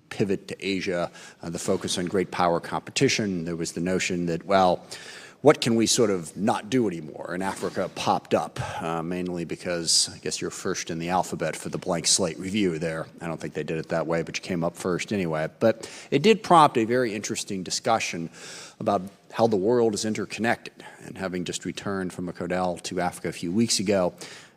pivot to Asia, the focus on great power competition. There was the notion that, well, what can we sort of not do anymore? And Africa popped up, mainly because I guess you're first in the alphabet for the blank slate review there. I don't think they did it that way, but you came up first anyway. But it did prompt a very interesting discussion about how the world is interconnected. And having just returned from a Codel to Africa a few weeks ago,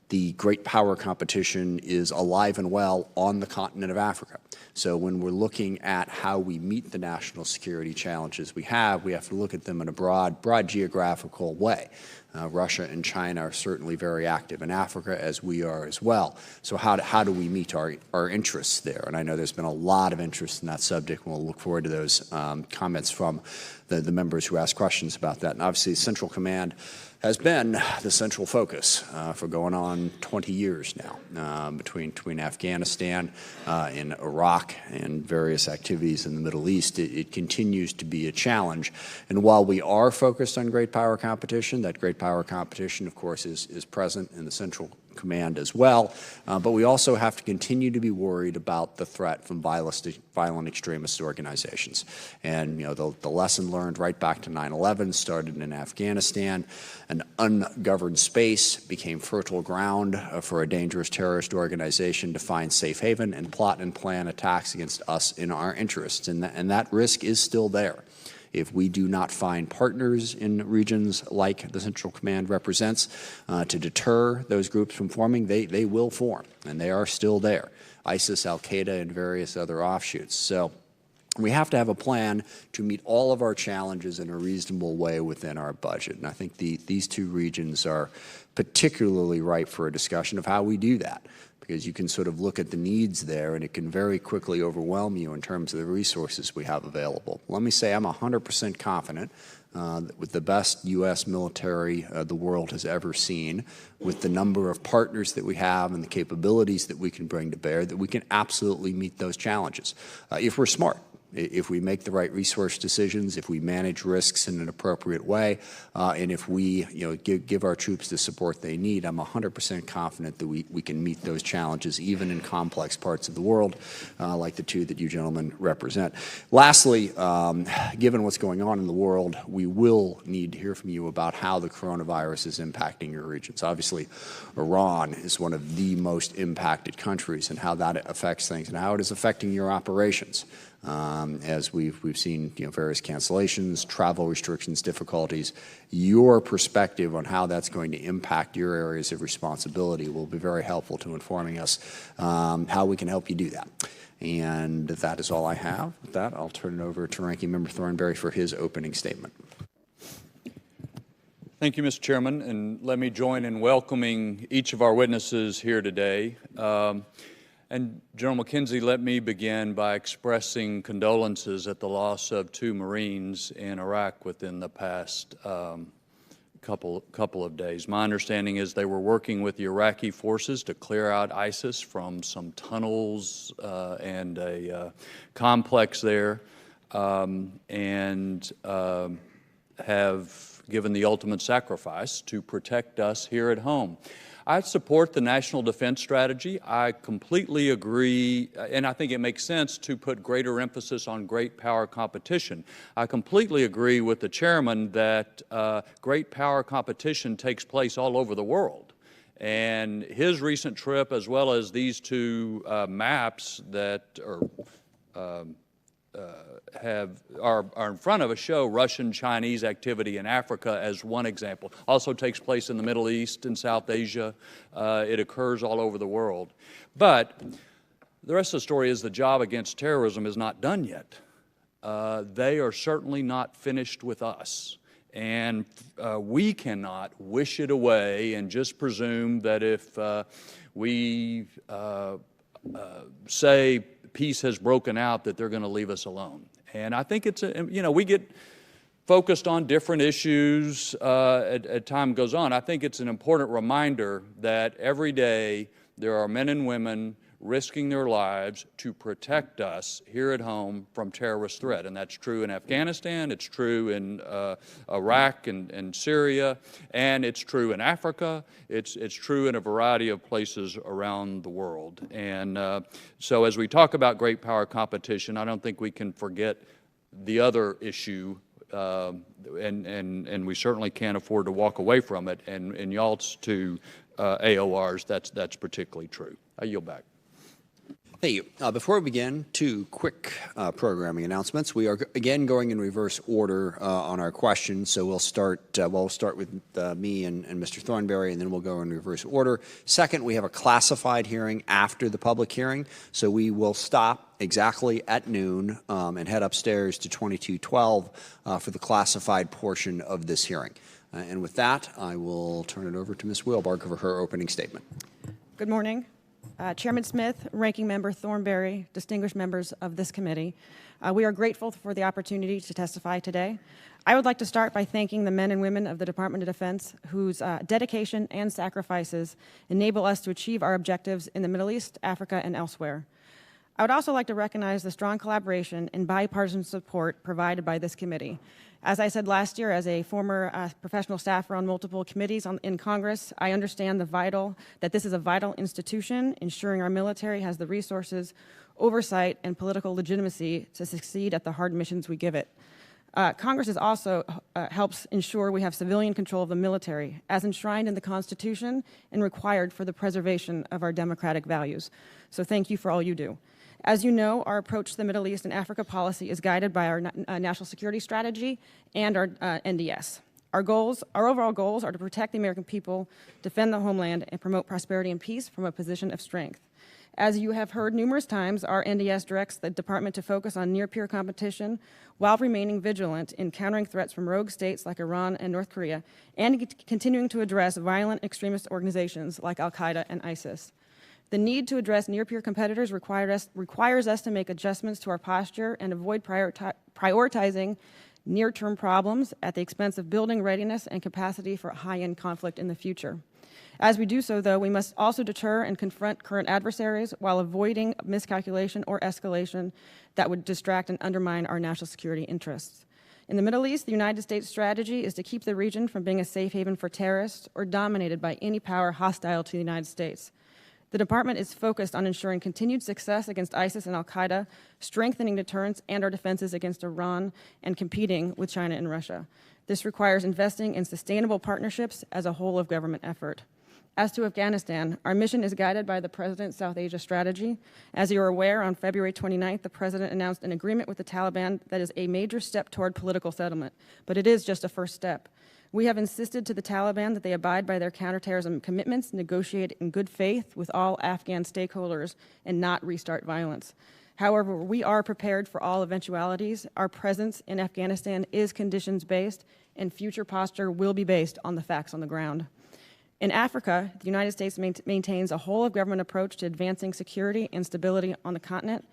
the great power competition is alive and well on the continent of Africa. So when we're looking at how we meet the national security challenges we have to look at them in a broad geographical way. Russia and China are certainly very active in Africa, as we are as well. So how do we meet our interests there? And I know there's been a lot of interest in that subject, and we'll look forward to those comments from the members who asked questions about that. And obviously, Central Command has been the central focus for going on 20 years now, between Afghanistan and Iraq and various activities in the Middle East. It continues to be a challenge. And while we are focused on great power competition, that great power competition, of course, is present in the Central Command as well. But we also have to continue to be worried about the threat from violent extremist organizations. And the lesson learned right back to 9/11 started in Afghanistan. An ungoverned space became fertile ground for a dangerous terrorist organization to find safe haven and plot and plan attacks against us in our interests. And that risk is still there. If we do not find partners in regions like the Central Command represents to deter those groups from forming, they will form, and they are still there. ISIS, Al-Qaeda, and various other offshoots. So we have to have a plan to meet all of our challenges in a reasonable way within our budget. And I think these two regions are particularly ripe for a discussion of how we do that, because you can sort of look at the needs there and it can very quickly overwhelm you in terms of the resources we have available. Let me say I'm 100% confident that with the best U.S. military the world has ever seen, with the number of partners that we have and the capabilities that we can bring to bear, that we can absolutely meet those challenges if we're smart. If we make the right resource decisions, if we manage risks in an appropriate way, and if we give our troops the support they need, I'm 100% confident that we can meet those challenges even in complex parts of the world like the two that you gentlemen represent. Lastly, given what's going on in the world, we will need to hear from you about how the coronavirus is impacting your regions. Obviously, Iran is one of the most impacted countries, and how that affects things and how it is affecting your operations. As we've seen various cancellations, travel restrictions, difficulties. Your perspective on how that's going to impact your areas of responsibility will be very helpful to informing us how we can help you do that. And that is all I have. With that, I'll turn it over to Ranking Member Thornberry for his opening statement. Thank you, Mr. Chairman, and let me join in welcoming each of our witnesses here today. And General McKenzie, let me begin by expressing condolences at the loss of 2 Marines in Iraq within the past couple of days. My understanding is they were working with the Iraqi forces to clear out ISIS from some tunnels and a complex there, and have given the ultimate sacrifice to protect us here at home. I support the National Defense Strategy. I completely agree, and I think it makes sense to put greater emphasis on great power competition. I completely agree with the Chairman that great power competition takes place all over the world. And his recent trip, as well as these 2 maps that are in front of us, show Russian-Chinese activity in Africa as one example. Also takes place in the Middle East and South Asia. It occurs all over the world. But the rest of the story is the job against terrorism is not done yet. They are certainly not finished with us. And we cannot wish it away and just presume that if we say peace has broken out, that they're going to leave us alone. And I think it's, we get focused on different issues as time goes on. I think it's an important reminder that every day there are men and women risking their lives to protect us here at home from terrorist threat. And that's true in Afghanistan, it's true in Iraq and Syria, and it's true in Africa, it's true in a variety of places around the world. And so as we talk about great power competition, I don't think we can forget the other issue, and we certainly can't afford to walk away from it. And in YALT's to AORs, that's particularly true. I yield back. Thank you. Before we begin, two quick programming announcements. We are again going in reverse order on our questions, so we'll start with me and Mr. Thornberry, and then we'll go in reverse order. Second, we have a classified hearing after the public hearing, so we will stop exactly at noon and head upstairs to 2212 for the classified portion of this hearing. And with that, I will turn it over to Ms. Wheelbarger for her opening statement. Good morning. Chairman Smith, Ranking Member Thornberry, distinguished members of this committee, we are grateful for the opportunity to testify today. I would like to start by thanking the men and women of the Department of Defense whose dedication and sacrifices enable us to achieve our objectives in the Middle East, Africa, and elsewhere. I would also like to recognize the strong collaboration and bipartisan support provided by this committee. As I said last year, as a former professional staffer on multiple committees in Congress, I understand that this is a vital institution, ensuring our military has the resources, oversight, and political legitimacy to succeed at the hard missions we give it. Congress is also helps ensure we have civilian control of the military, as enshrined in the Constitution and required for the preservation of our democratic values. So thank you for all you do. As you know, our approach to the Middle East and Africa policy is guided by our national security strategy and our NDS. Our overall goals are to protect the American people, defend the homeland, and promote prosperity and peace from a position of strength. As you have heard numerous times, our NDS directs the department to focus on near-peer competition while remaining vigilant in countering threats from rogue states like Iran and North Korea, and continuing to address violent extremist organizations like Al-Qaeda and ISIS. The need to address near-peer competitors requires us to make adjustments to our posture and avoid prioritizing near-term problems at the expense of building readiness and capacity for high-end conflict in the future. As we do so, though, we must also deter and confront current adversaries while avoiding miscalculation or escalation that would distract and undermine our national security interests. In the Middle East, the United States strategy is to keep the region from being a safe haven for terrorists or dominated by any power hostile to the United States. The department is focused on ensuring continued success against ISIS and Al-Qaeda, strengthening deterrence and our defenses against Iran, and competing with China and Russia. This requires investing in sustainable partnerships as a whole of government effort. As to Afghanistan, our mission is guided by the President's South Asia strategy. As you are aware, on February 29th, the President announced an agreement with the Taliban that is a major step toward political settlement, but it is just a first step. We have insisted to the Taliban that they abide by their counterterrorism commitments, negotiate in good faith with all Afghan stakeholders, and not restart violence. However, we are prepared for all eventualities. Our presence in Afghanistan is conditions-based, and future posture will be based on the facts on the ground. In Africa, the United States maintains a whole-of-government approach to advancing security and stability on the continent.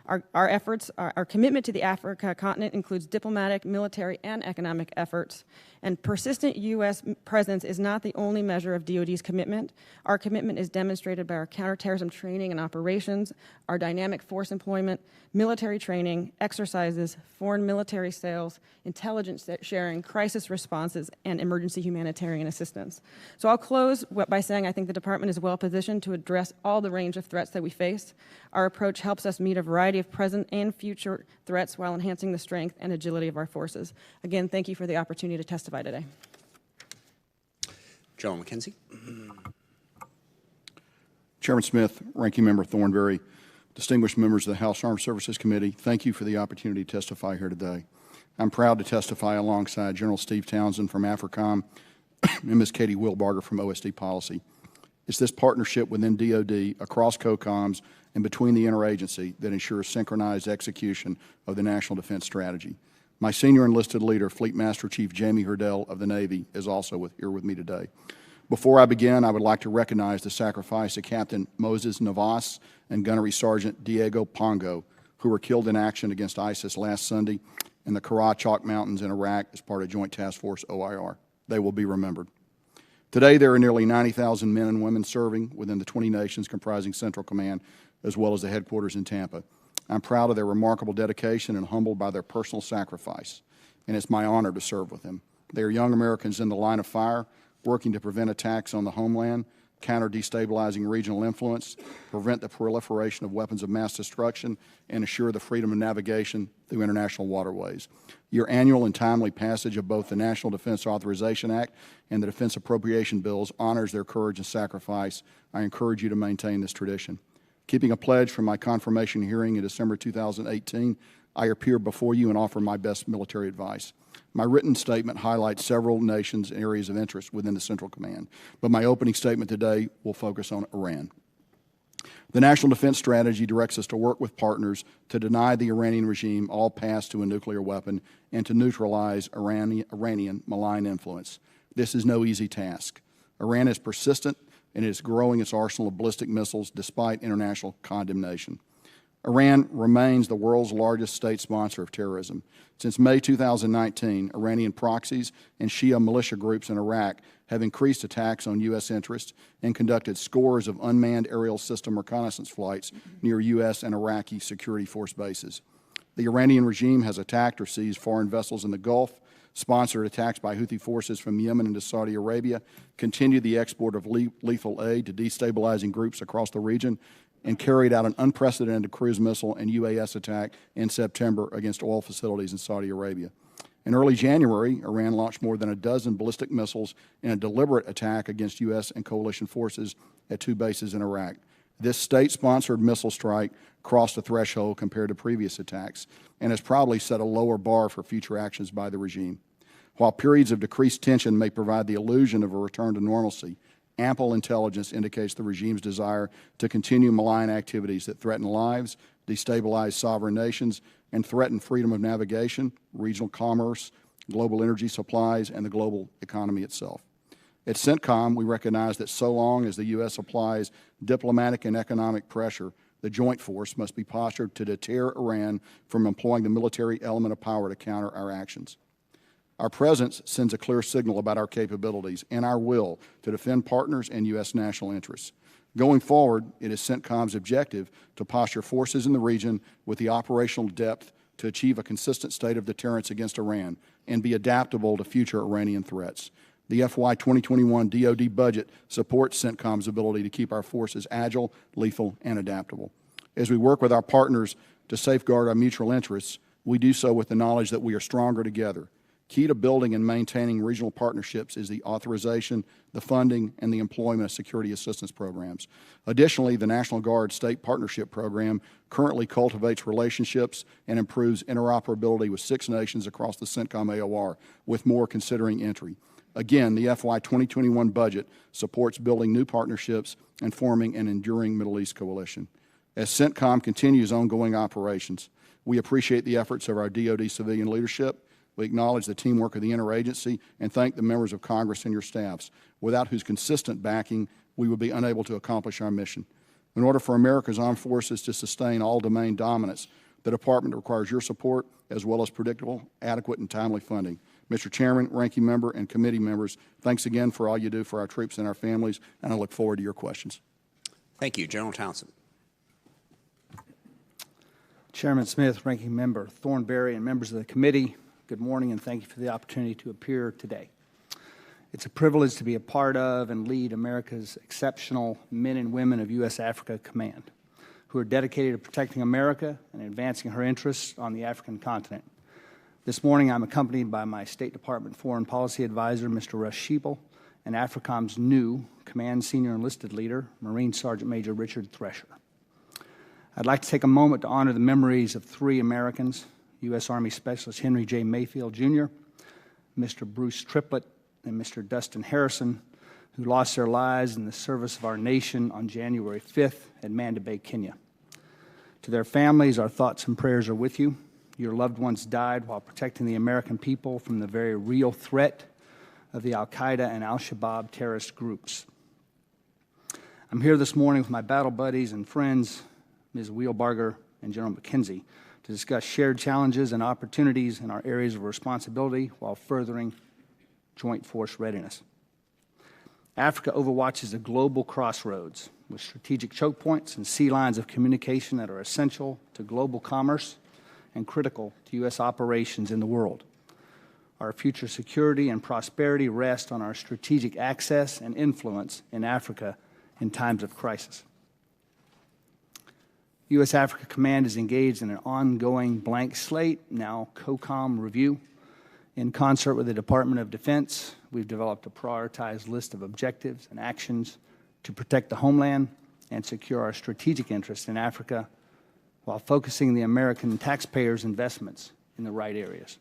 Our commitment to the Africa continent includes diplomatic, military, and economic efforts. And persistent U.S. presence is not the only measure of DOD's commitment. Our commitment is demonstrated by our counterterrorism training and operations, our dynamic force employment, military training, exercises, foreign military sales, intelligence sharing, crisis responses, and emergency humanitarian assistance. So I'll close by saying I think the department is well positioned to address all the range of threats that we face. Our approach helps us meet a variety of present and future threats while enhancing the strength and agility of our forces. Again, thank you for the opportunity to testify today. General McKenzie. Chairman Smith, Ranking Member Thornberry, distinguished members of the House Armed Services Committee, thank you for the opportunity to testify here today. I'm proud to testify alongside General Steve Townsend from AFRICOM and Ms. Kathryn Wheelbarger from OSD Policy. It's this partnership within DOD, across COCOMs, and between the interagency that ensures synchronized execution of the National Defense Strategy. My senior enlisted leader, Fleet Master Chief Jamie Hurdell of the Navy, is also here with me today. Before I begin, I would like to recognize the sacrifice of Captain Moses Navas and Gunnery Sergeant Diego Pongo, who were killed in action against ISIS last Sunday in the Karachak Mountains in Iraq as part of Joint Task Force OIR. They will be remembered. Today, there are nearly 90,000 men and women serving within the 20 nations comprising Central Command as well as the headquarters in Tampa. I'm proud of their remarkable dedication and humbled by their personal sacrifice, and it's my honor to serve with them. They are young Americans in the line of fire, working to prevent attacks on the homeland, counter destabilizing regional influence, prevent the proliferation of weapons of mass destruction, and assure the freedom of navigation through international waterways. Your annual and timely passage of both the National Defense Authorization Act and the Defense Appropriation Bills honors their courage and sacrifice. I encourage you to maintain this tradition. Keeping a pledge from my confirmation hearing in December 2018, I appear before you and offer my best military advice. My written statement highlights several nations and areas of interest within the Central Command, but my opening statement today will focus on Iran. The National Defense Strategy directs us to work with partners to deny the Iranian regime all paths to a nuclear weapon and to neutralize Iranian malign influence. This is no easy task. Iran is persistent and is growing its arsenal of ballistic missiles despite international condemnation. Iran remains the world's largest state sponsor of terrorism. Since May 2019, Iranian proxies and Shia militia groups in Iraq have increased attacks on U.S. interests and conducted scores of unmanned aerial system reconnaissance flights near U.S. and Iraqi security force bases. The Iranian regime has attacked or seized foreign vessels in the Gulf, sponsored attacks by Houthi forces from Yemen into Saudi Arabia, continued the export of lethal aid to destabilizing groups across the region, and carried out an unprecedented cruise missile and UAS attack in September against oil facilities in Saudi Arabia. In early January, Iran launched more than a dozen ballistic missiles in a deliberate attack against U.S. and coalition forces at 2 bases in Iraq. This state-sponsored missile strike crossed a threshold compared to previous attacks and has probably set a lower bar for future actions by the regime. While periods of decreased tension may provide the illusion of a return to normalcy, ample intelligence indicates the regime's desire to continue malign activities that threaten lives, destabilize sovereign nations, and threaten freedom of navigation, regional commerce, global energy supplies, and the global economy itself. At CENTCOM, we recognize that so long as the U.S. applies diplomatic and economic pressure, the joint force must be postured to deter Iran from employing the military element of power to counter our actions. Our presence sends a clear signal about our capabilities and our will to defend partners and U.S. national interests. Going forward, it is CENTCOM's objective to posture forces in the region with the operational depth to achieve a consistent state of deterrence against Iran and be adaptable to future Iranian threats. The FY 2021 DOD budget supports CENTCOM's ability to keep our forces agile, lethal, and adaptable. As we work with our partners to safeguard our mutual interests, we do so with the knowledge that we are stronger together. Key to building and maintaining regional partnerships is the authorization, the funding, and the employment of security assistance programs. Additionally, the National Guard State Partnership Program currently cultivates relationships and improves interoperability with 6 nations across the CENTCOM AOR, with more considering entry. Again, the FY 2021 budget supports building new partnerships and forming an enduring Middle East coalition. As CENTCOM continues ongoing operations, we appreciate the efforts of our DOD civilian leadership. We acknowledge the teamwork of the interagency and thank the members of Congress and your staffs, without whose consistent backing we would be unable to accomplish our mission. In order for America's armed forces to sustain all domain dominance, the Department requires your support as well as predictable, adequate, and timely funding. Mr. Chairman, Ranking Member, and committee members, thanks again for all you do for our troops and our families, and I look forward to your questions. Thank you. General Townsend. Chairman Smith, Ranking Member Thornberry, and members of the committee, good morning, and thank you for the opportunity to appear today. It's a privilege to be a part of and lead America's exceptional men and women of U.S. Africa Command, who are dedicated to protecting America and advancing her interests on the African continent. This morning, I'm accompanied by my State Department Foreign Policy Advisor, Mr. Russ Schiebel, and AFRICOM's new Command Senior Enlisted Leader, Marine Sergeant Major Richard Thresher. I'd like to take a moment to honor the memories of 3 Americans, U.S. Army Specialist Henry J. Mayfield, Jr., Mr. Bruce Triplett, and Mr. Dustin Harrison, who lost their lives in the service of our nation on January 5th at Manda Bay, Kenya. To their families, our thoughts and prayers are with you. Your loved ones died while protecting the American people from the very real threat of the Al-Qaeda and Al-Shabaab terrorist groups. I'm here this morning with my battle buddies and friends, Ms. Wheelbarger and General McKenzie, to discuss shared challenges and opportunities in our areas of responsibility while furthering joint force readiness. Africa overwatches a global crossroads with strategic choke points and sea lines of communication that are essential to global commerce and critical to U.S. operations in the world. Our future security and prosperity rest on our strategic access and influence in Africa in times of crisis. U.S. Africa Command is engaged in an ongoing blank slate, now COCOM review. In concert with the Department of Defense, we've developed a prioritized list of objectives and actions to protect the homeland and secure our strategic interests in Africa while focusing the American taxpayers' investments in the right areas.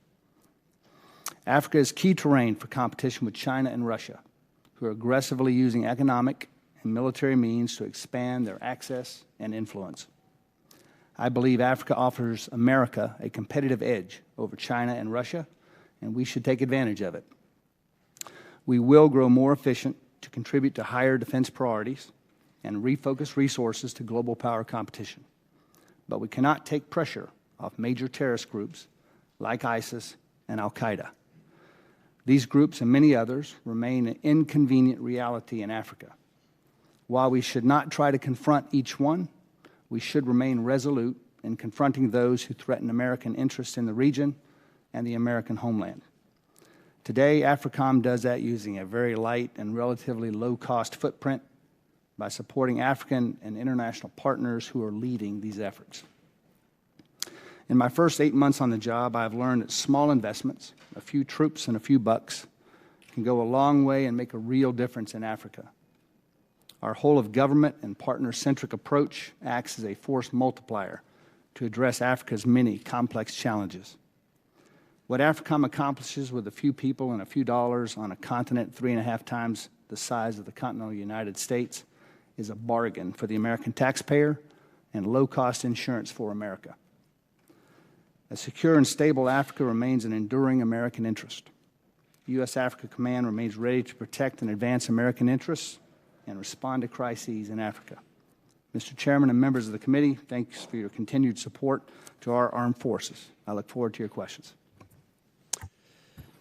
Africa is key terrain for competition with China and Russia, who are aggressively using economic and military means to expand their access and influence. I believe Africa offers America a competitive edge over China and Russia, and we should take advantage of it. We will grow more efficient to contribute to higher defense priorities and refocus resources to global power competition. But we cannot take pressure off major terrorist groups like ISIS and Al-Qaeda. These groups and many others remain an inconvenient reality in Africa. While we should not try to confront each one, we should remain resolute in confronting those who threaten American interests in the region and the American homeland. Today, AFRICOM does that using a very light and relatively low-cost footprint by supporting African and international partners who are leading these efforts. In my first 8 months on the job, I've learned that small investments, a few troops and a few bucks, can go a long way and make a real difference in Africa. Our whole-of-government and partner-centric approach acts as a force multiplier to address Africa's many complex challenges. What AFRICOM accomplishes with a few people and a few dollars on a continent 3.5 times the size of the continental United States is a bargain for the American taxpayer and low-cost insurance for America. A secure and stable Africa remains an enduring American interest. U.S. Africa Command remains ready to protect and advance American interests and respond to crises in Africa. Mr. Chairman and members of the committee, thanks for your continued support to our armed forces. I look forward to your questions.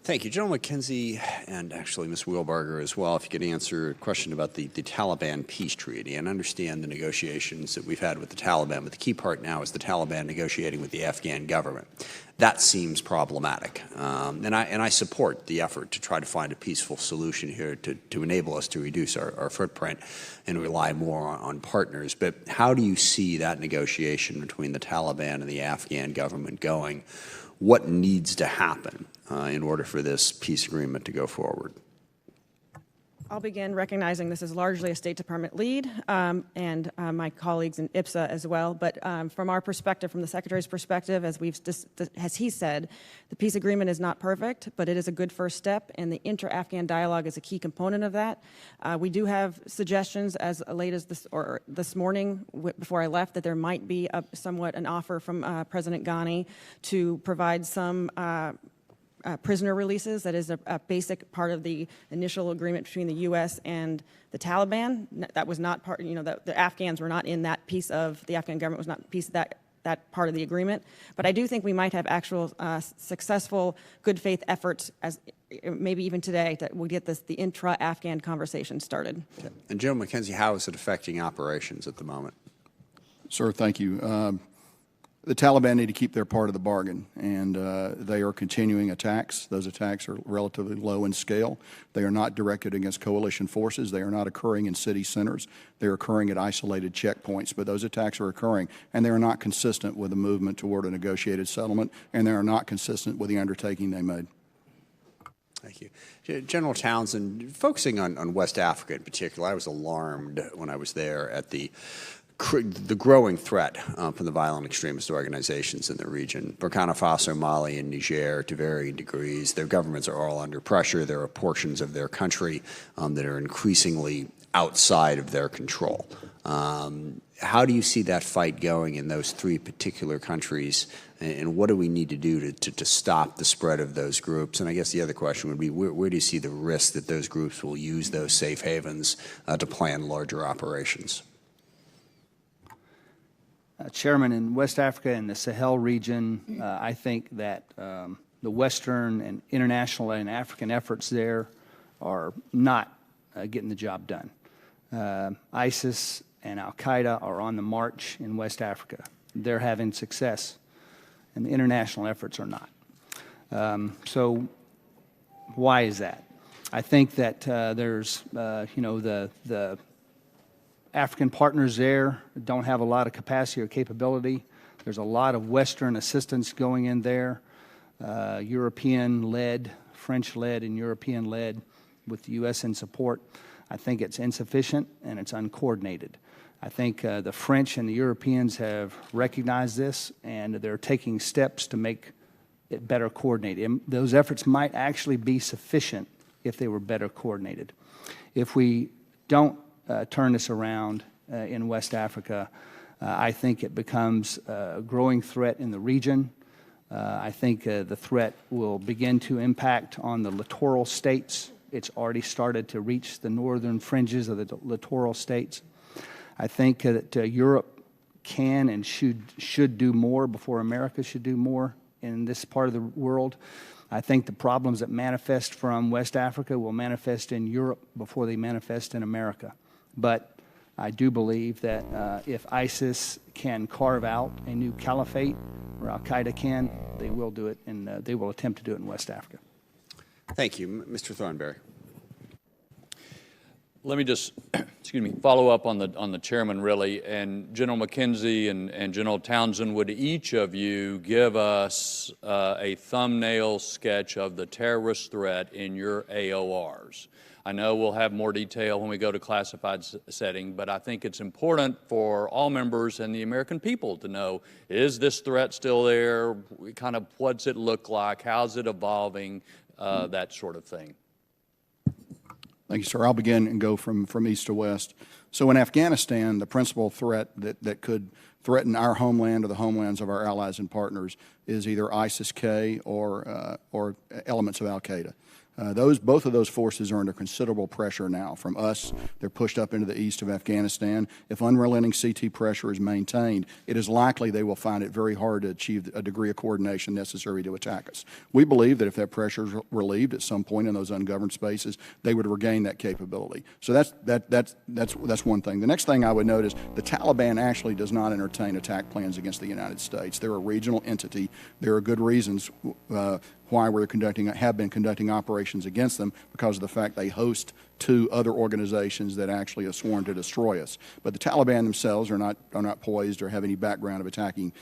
Thank you. General McKenzie, and actually Ms. Wheelbarger as well, if you could answer a question about the Taliban peace treaty. And understand the negotiations that we've had with the Taliban, but the key part now is the Taliban negotiating with the Afghan government. That seems problematic. And I support the effort to try to find a peaceful solution here to enable us to reduce our footprint and rely more on partners. But how do you see that negotiation between the Taliban and the Afghan government going? What needs to happen in order for this peace agreement to go forward? I'll begin recognizing this is largely a State Department lead and my colleagues in IPSA as well. But from our perspective, from the Secretary's perspective, as he said, the peace agreement is not perfect, but it is a good first step, and the inter-Afghan dialogue is a key component of that. We do have suggestions as late as this morning before I left that there might be somewhat an offer from President Ghani to provide some prisoner releases. That is a basic part of the initial agreement between the U.S. and the Taliban. That was not part, the Afghans were not in that piece of, the Afghan government was not a piece of that part of the agreement. But I do think we might have actual successful good faith efforts, as maybe even today, that will get the intra-Afghan conversation started. Okay. And General McKenzie, how is it affecting operations at the moment? Sir, thank you. The Taliban need to keep their part of the bargain, and they are continuing attacks. Those attacks are relatively low in scale. They are not directed against coalition forces. They are not occurring in city centers. They are occurring at isolated checkpoints, but those attacks are occurring, and they are not consistent with the movement toward a negotiated settlement, and they are not consistent with the undertaking they made. Thank you. General Townsend, focusing on West Africa in particular, I was alarmed when I was there at the growing threat from the violent extremist organizations in the region. Burkina Faso, Mali, and Niger, to varying degrees, their governments are all under pressure. There are portions of their country that are increasingly outside of their control. How do you see that fight going in those three particular countries, and what do we need to do to stop the spread of those groups? And I guess the other question would be, where do you see the risk that those groups will use those safe havens to plan larger operations? Chairman, in West Africa and the Sahel region, I think that the Western and international and African efforts there are not getting the job done. ISIS and Al-Qaeda are on the march in West Africa. They're having success, and the international efforts are not. So why is that? I think that there's, the African partners there don't have a lot of capacity or capability. There's a lot of Western assistance going in there, European-led, French-led and European-led with the U.S. in support. I think it's insufficient and it's uncoordinated. I think the French and the Europeans have recognized this, and they're taking steps to make it better coordinated. And those efforts might actually be sufficient if they were better coordinated. If we don't turn this around in West Africa, I think it becomes a growing threat in the region. I think the threat will begin to impact on the littoral states. It's already started to reach the northern fringes of the littoral states. I think that Europe can and should do more before America should do more in this part of the world. I think the problems that manifest from West Africa will manifest in Europe before they manifest in America. But I do believe that if ISIS can carve out a new caliphate, or Al-Qaeda can, they will do it, and they will attempt to do it in West Africa. Thank you. Mr. Thornberry. Let me just, follow up on the chairman, really. And General McKenzie and General Townsend, would each of you give us a thumbnail sketch of the terrorist threat in your AORs? I know we'll have more detail when we go to classified setting, but I think it's important for all members and the American people to know, is this threat still there? Kind of what's it look like? How's it evolving? That sort of thing. Thank you, sir. I'll begin and go from east to west. So in Afghanistan, the principal threat that could threaten our homeland or the homelands of our allies and partners is either ISIS-K or elements of Al-Qaeda. Both of those forces are under considerable pressure now from us. They're pushed up into the east of Afghanistan. If unrelenting CT pressure is maintained, it is likely they will find it very hard to achieve a degree of coordination necessary to attack us. We believe that if that pressure is relieved at some point in those ungoverned spaces, they would regain that capability. So that's one thing. The next thing I would note is the Taliban actually does not entertain attack plans against the United States. They're a regional entity. There are good reasons why have been conducting operations against them, because of the fact they host two other organizations that actually have sworn to destroy us. But the Taliban themselves are not poised or have any background of attacking,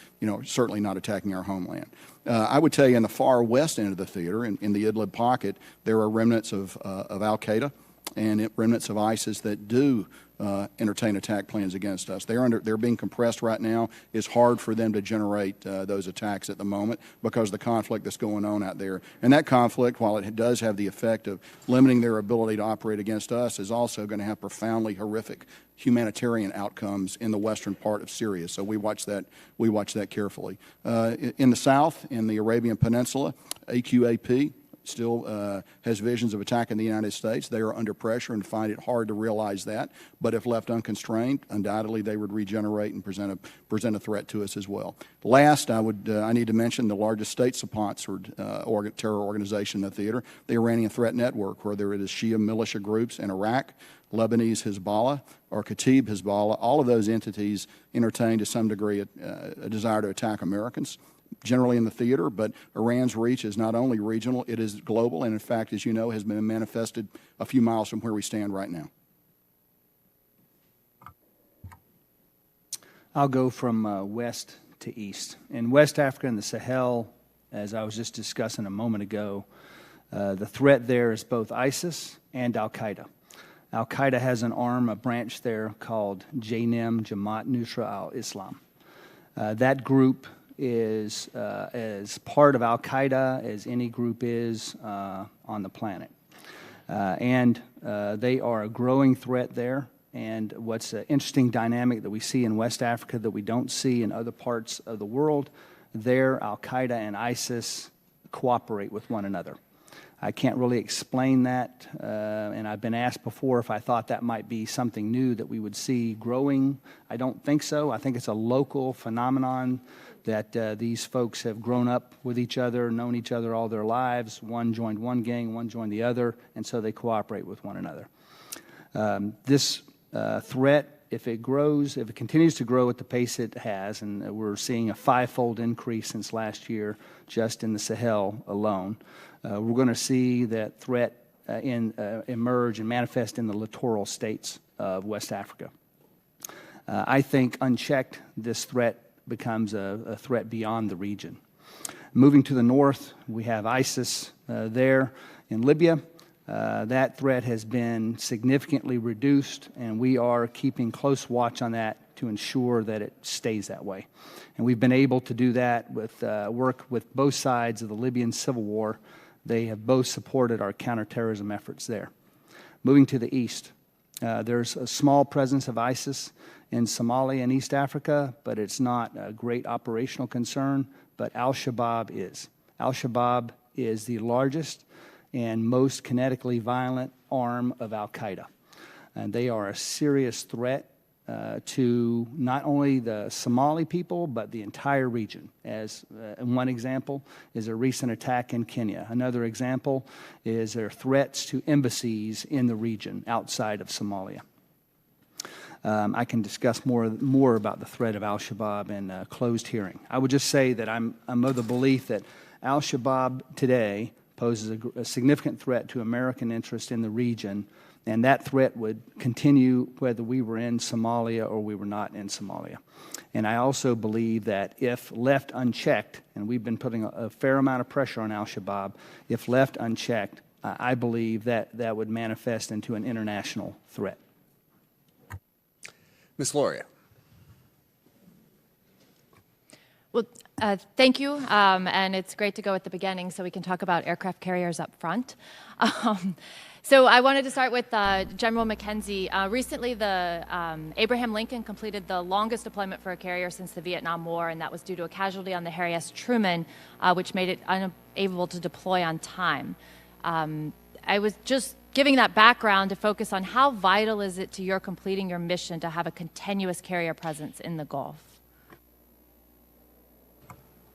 certainly not attacking our homeland. I would tell you in the far west end of the theater, in the Idlib pocket, there are remnants of Al-Qaeda and remnants of ISIS that do entertain attack plans against us. They're being compressed right now. It's hard for them to generate those attacks at the moment because of the conflict that's going on out there. And that conflict, while it does have the effect of limiting their ability to operate against us, is also going to have profoundly horrific humanitarian outcomes in the western part of Syria. So we watch that carefully. In the south, in the Arabian Peninsula, AQAP still has visions of attacking the United States. They are under pressure and find it hard to realize that. But if left unconstrained, undoubtedly they would regenerate and present a threat to us as well. Last, I need to mention the largest state-sponsored terror organization in the theater, the Iranian Threat Network, whether it is Shia militia groups in Iraq, Lebanese Hezbollah, or Kataib Hezbollah. All of those entities entertain to some degree a desire to attack Americans, generally in the theater, but Iran's reach is not only regional, it is global, and in fact, as you know, has been manifested a few miles from where we stand right now. I'll go from west to east. In West Africa and the Sahel, as I was just discussing a moment ago, the threat there is both ISIS and Al-Qaeda. Al-Qaeda has an arm, a branch there called JNIM, Jamaat Nusra al-Islam. That group is as part of Al-Qaeda as any group is on the planet. And they are a growing threat there. And what's an interesting dynamic that we see in West Africa that we don't see in other parts of the world, there Al-Qaeda and ISIS cooperate with one another. I can't really explain that, and I've been asked before if I thought that might be something new that we would see growing. I don't think so. I think it's a local phenomenon that these folks have grown up with each other, known each other all their lives. One joined one gang, one joined the other, and so they cooperate with one another. This threat, if it grows, if it continues to grow at the pace it has, and we're seeing a 5-fold increase since last year just in the Sahel alone, we're going to see that threat emerge and manifest in the littoral states of West Africa. I think unchecked, this threat becomes a threat beyond the region. Moving to the north, we have ISIS there in Libya. That threat has been significantly reduced, and we are keeping close watch on that to ensure that it stays that way. And we've been able to do that with work with both sides of the Libyan civil war. They have both supported our counterterrorism efforts there. Moving to the east, there's a small presence of ISIS in Somalia and East Africa, but it's not a great operational concern, but Al-Shabaab is. Al-Shabaab is the largest and most kinetically violent arm of Al-Qaeda. And they are a serious threat to not only the Somali people, but the entire region. As one example is a recent attack in Kenya. Another example is their threats to embassies in the region outside of Somalia. I can discuss more about the threat of Al-Shabaab in a closed hearing. I would just say that I'm of the belief that Al-Shabaab today poses a significant threat to American interest in the region, and that threat would continue whether we were in Somalia or we were not in Somalia. And I also believe that if left unchecked, and we've been putting a fair amount of pressure on Al-Shabaab, if left unchecked, I believe that that would manifest into an international threat. Ms. Loria. Well, thank you, and it's great to go at the beginning so we can talk about aircraft carriers up front. So I wanted to start with General McKenzie. Recently, the Abraham Lincoln completed the longest deployment for a carrier since the Vietnam War, and that was due to a casualty on the Harry S. Truman, which made it unable to deploy on time. I was just giving that background to focus on how vital is it to your completing your mission to have a continuous carrier presence in the Gulf?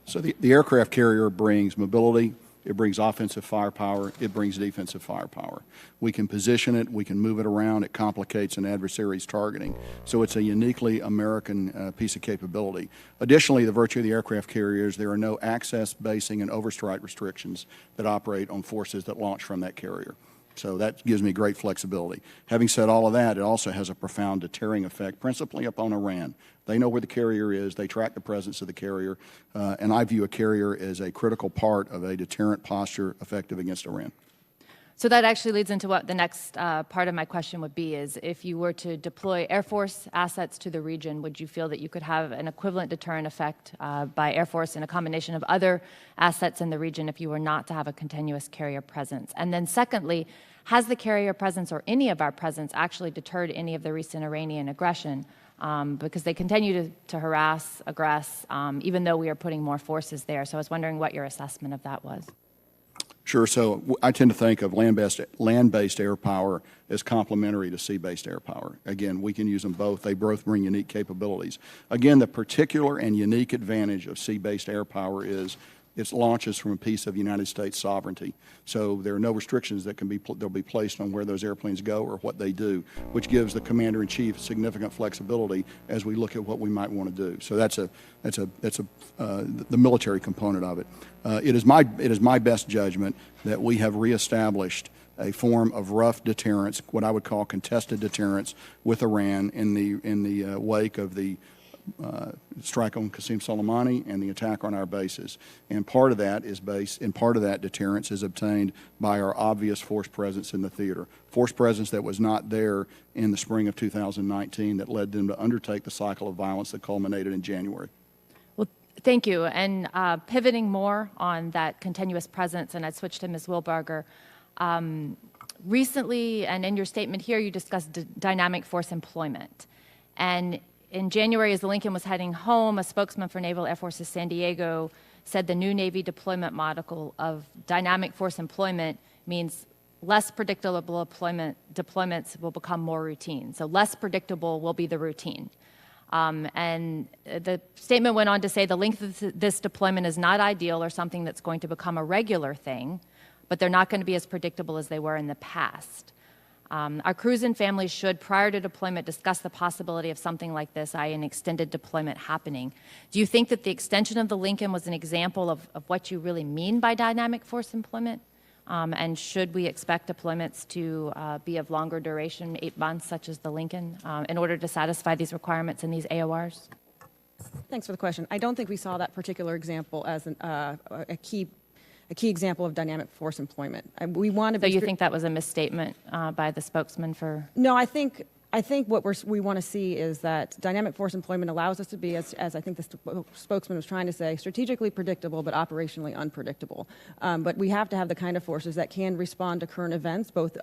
So the aircraft carrier brings mobility, it brings offensive firepower, it brings defensive firepower. We can position it, we can move it around, it complicates an adversary's targeting. So it's a uniquely American piece of capability. Additionally, the virtue of the aircraft carriers, there are no access, basing, and overstrike restrictions that operate on forces that launch from that carrier. So that gives me great flexibility. Having said all of that, it also has a profound deterring effect, principally upon Iran. They know where the carrier is, they track the presence of the carrier, and I view a carrier as a critical part of a deterrent posture effective against Iran. So that actually leads into what the next part of my question would be, is if you were to deploy Air Force assets to the region, would you feel that you could have an equivalent deterrent effect by Air Force and a combination of other assets in the region if you were not to have a continuous carrier presence? And then secondly, has the carrier presence or any of our presence actually deterred any of the recent Iranian aggression? Because they continue to harass, aggress, even though we are putting more forces there. So I was wondering what your assessment of that was. Sure. So I tend to think of land-based air power as complementary to sea-based air power. Again, we can use them both. They both bring unique capabilities. Again, the particular and unique advantage of sea-based air power is it launches from a piece of United States sovereignty. So there are no restrictions that can be they'll be placed on where those airplanes go or what they do, which gives the commander-in-chief significant flexibility as we look at what we might want to do. So that's the military component of it. It is my best judgment that we have reestablished a form of rough deterrence, what I would call contested deterrence, with Iran in the wake of the strike on Qasem Soleimani and the attack on our bases. And part of that deterrence is obtained by our obvious force presence in the theater. Force presence that was not there in the spring of 2019 that led them to undertake the cycle of violence that culminated in January. Well, thank you. And pivoting more on that continuous presence, and I'd switch to Ms. Wheelbarger. Recently, and in your statement here, you discussed dynamic force employment. And in January, as the Lincoln was heading home, a spokesman for Naval Air Forces San Diego said the new Navy deployment model of dynamic force employment means less predictable deployments will become more routine. So less predictable will be the routine. And the statement went on to say the length of this deployment is not ideal or something that's going to become a regular thing, but they're not going to be as predictable as they were in the past. Our crews and families should, prior to deployment, discuss the possibility of something like this, i.e. an extended deployment happening. Do you think that the extension of the Lincoln was an example of what you really mean by dynamic force employment? And should we expect deployments to be of longer duration, 8 months, such as the Lincoln, in order to satisfy these requirements in these AORs? Thanks for the question. I don't think we saw that particular example as a key example of dynamic force employment. We want to. So you think that was a misstatement by the spokesman for? No, I think what we want to see is that dynamic force employment allows us to be, as I think the spokesman was trying to say, strategically predictable but operationally unpredictable. But we have to have the kind of forces that can respond to current events, both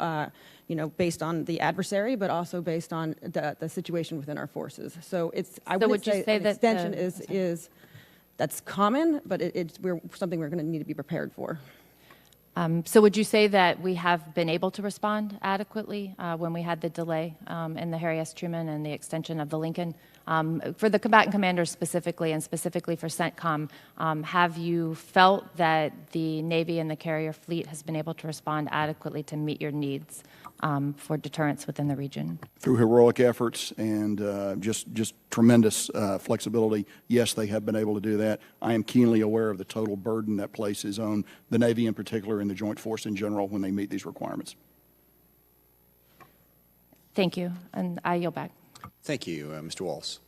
based on the adversary, but also based on the situation within our forces. So I would say an extension is that's common, but we're something we're going to need to be prepared for. So would you say that we have been able to respond adequately when we had the delay in the Harry S. Truman and the extension of the Lincoln? For the combatant commanders specifically, and specifically for CENTCOM, have you felt that the Navy and the carrier fleet has been able to respond adequately to meet your needs for deterrence within the region? Through heroic efforts and just tremendous flexibility, yes, they have been able to do that. I am keenly aware of the total burden that places on the Navy in particular and the Joint Force in general when they meet these requirements. Thank you, and I yield back. Thank you, Mr. Walls.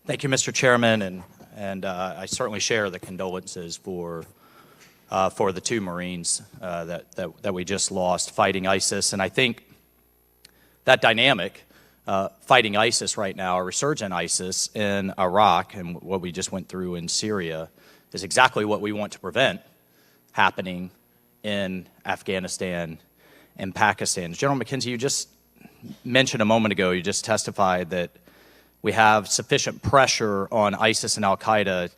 Thank you, Mr. Chairman, and I certainly share the condolences for the 2 Marines that we just lost fighting ISIS. And I think that dynamic, fighting ISIS right now, a resurgent ISIS in Iraq and what we just went through in Syria, is exactly what we want to prevent happening in Afghanistan and Pakistan. General McKenzie, you just mentioned a moment ago, you just testified that we have sufficient pressure on ISIS and al-Qaeda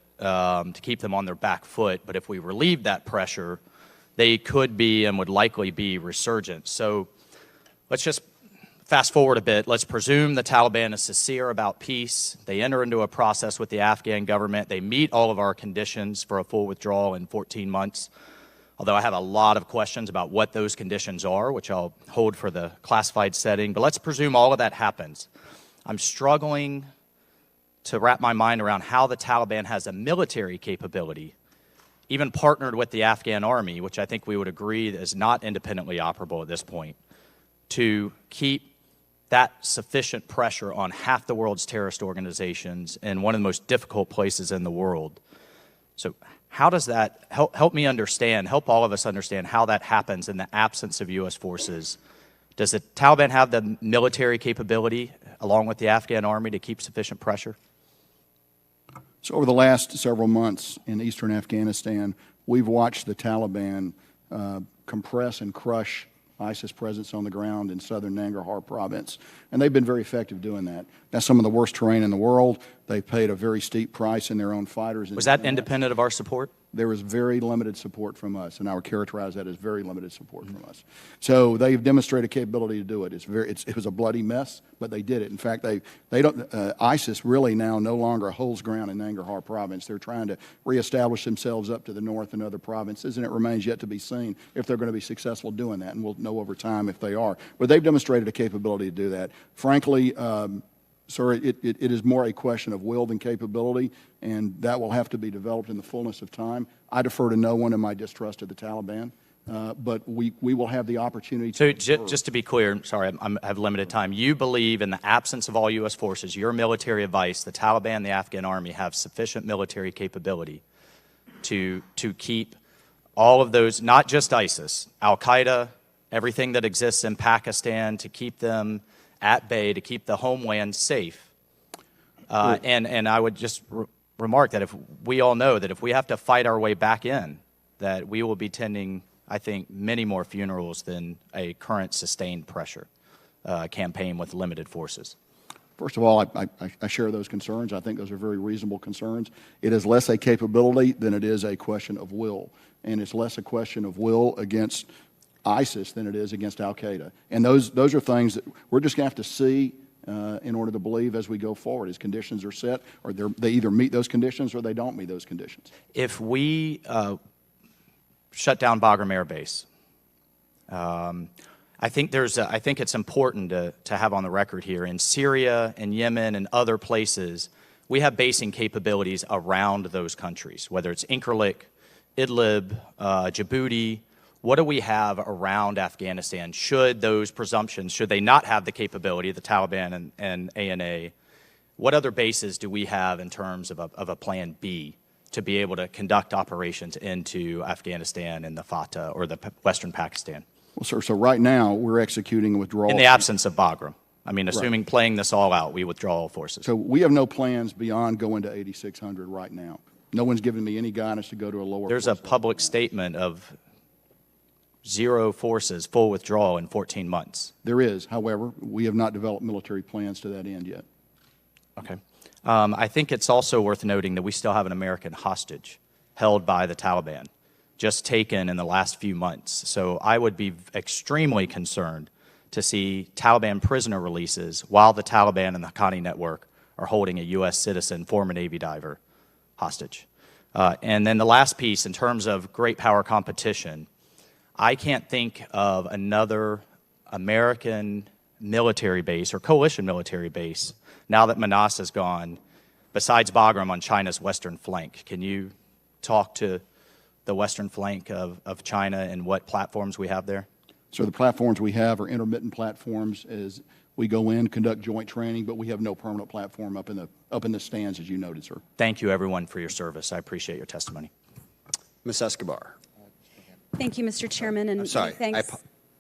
to keep them on their back foot, but if we relieve that pressure, they could be and would likely be resurgent. So let's just fast forward a bit. Let's presume the Taliban is sincere about peace. They enter into a process with the Afghan government. They meet all of our conditions for a full withdrawal in 14 months. Although I have a lot of questions about what those conditions are, which I'll hold for the classified setting. But let's presume all of that happens. I'm struggling to wrap my mind around how the Taliban has a military capability, even partnered with the Afghan army, which I think we would agree is not independently operable at this point, to keep that sufficient pressure on half the world's terrorist organizations in one of the most difficult places in the world. So how does that help me understand, help all of us understand how that happens in the absence of U.S. forces? Does the Taliban have the military capability, along with the Afghan army, to keep sufficient pressure? So over the last several months in eastern Afghanistan, we've watched the Taliban compress and crush ISIS presence on the ground in southern Nangarhar province. And they've been very effective doing that. That's some of the worst terrain in the world. They paid a very steep price in their own fighters. Was that independent of our support? There was very limited support from us, and I would characterize that as very limited support from us. So they've demonstrated capability to do it. It was a bloody mess, but they did it. In fact, ISIS really now no longer holds ground in Nangarhar province. They're trying to reestablish themselves up to the north in other provinces, and it remains yet to be seen if they're going to be successful doing that, and we'll know over time if they are. But they've demonstrated a capability to do that. Frankly, sir, it is more a question of will than capability, and that will have to be developed in the fullness of time. I defer to no one in my distrust of the Taliban, but we will have the opportunity to... So just to be clear, sorry, I have limited time. You believe in the absence of all U.S. forces, your military advice, the Taliban and the Afghan army have sufficient military capability to keep all of those, not just ISIS, al-Qaeda, everything that exists in Pakistan, to keep them at bay, to keep the homeland safe. And I would just remark that if we all know that if we have to fight our way back in, that we will be tending, I think, many more funerals than a current sustained pressure campaign with limited forces. First of all, I share those concerns. I think those are very reasonable concerns. It is less a capability than it is a question of will. And it's less a question of will against ISIS than it is against al-Qaeda. And those are things that we're just going to have to see in order to believe as we go forward. As conditions are set, or they either meet those conditions or they don't meet those conditions. If we shut down Bagram Air Base, I think it's important to have on the record here. In Syria and Yemen and other places, we have basing capabilities around those countries, whether it's Incirlik, Idlib, Djibouti. What do we have around Afghanistan? Should those presumptions, should they not have the capability, the Taliban and ANA, what other bases do we have in terms of a plan B to be able to conduct operations into Afghanistan and the FATA or the Western Pakistan? Well, sir, so right now, we're executing a withdrawal. In the absence of Bagram. I mean, assuming playing this all out, we withdraw all forces. So we have no plans beyond going to 8,600 right now. No one's given me any guidance to go to a lower There's a force public level. statement of 0 forces, full withdrawal in 14 months. There is, however, we have not developed military plans to that end yet. Okay. I think it's also worth noting that we still have an American hostage held by the Taliban, just taken in the last few months. So I would be extremely concerned to see Taliban prisoner releases while the Taliban and the Haqqani network are holding a U.S. citizen, former Navy diver, hostage. And then the last piece, in terms of great power competition, I can't think of another American military base or coalition military base, now that Manas is gone, besides Bagram on China's western flank. Can you talk to the western flank of China and what platforms we have there? So the platforms we have are intermittent platforms as we go in, conduct joint training, but we have no permanent platform up in the stands, as you noted, sir. Thank you, everyone, for your service. I appreciate your testimony. Ms. Escobar. Thank you, Mr. Chairman, and Sorry, thanks.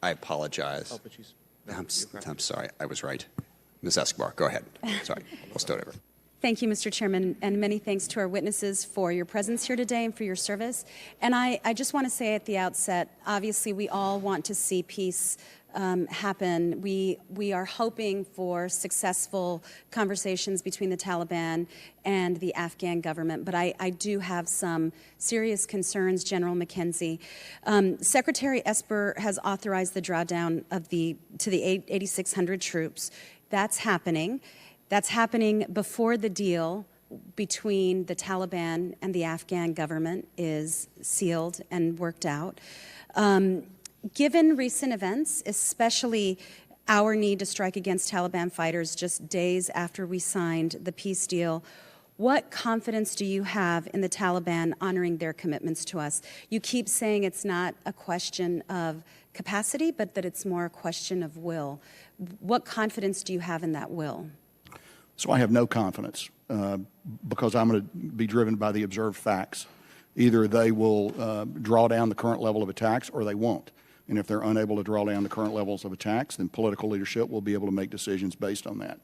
I apologize. I'm sorry, I was right. Ms. Escobar, go ahead. Sorry, we'll start over. Thank you, Mr. Chairman, and many thanks to our witnesses for your presence here today and for your service. And I just want to say at the outset, obviously we all want to see peace happen. We are hoping for successful conversations between the Taliban and the Afghan government, but I do have some serious concerns, General McKenzie. Secretary Esper has authorized the drawdown of to the 8,600 troops. That's happening. That's happening before the deal between the Taliban and the Afghan government is sealed and worked out. Given recent events, especially our need to strike against Taliban fighters just days after we signed the peace deal, what confidence do you have in the Taliban honoring their commitments to us? You keep saying it's not a question of capacity, but that it's more a question of will. What confidence do you have in that will? So I have no confidence because I'm going to be driven by the observed facts. Either they will draw down the current level of attacks or they won't. And if they're unable to draw down the current levels of attacks, then political leadership will be able to make decisions based on that.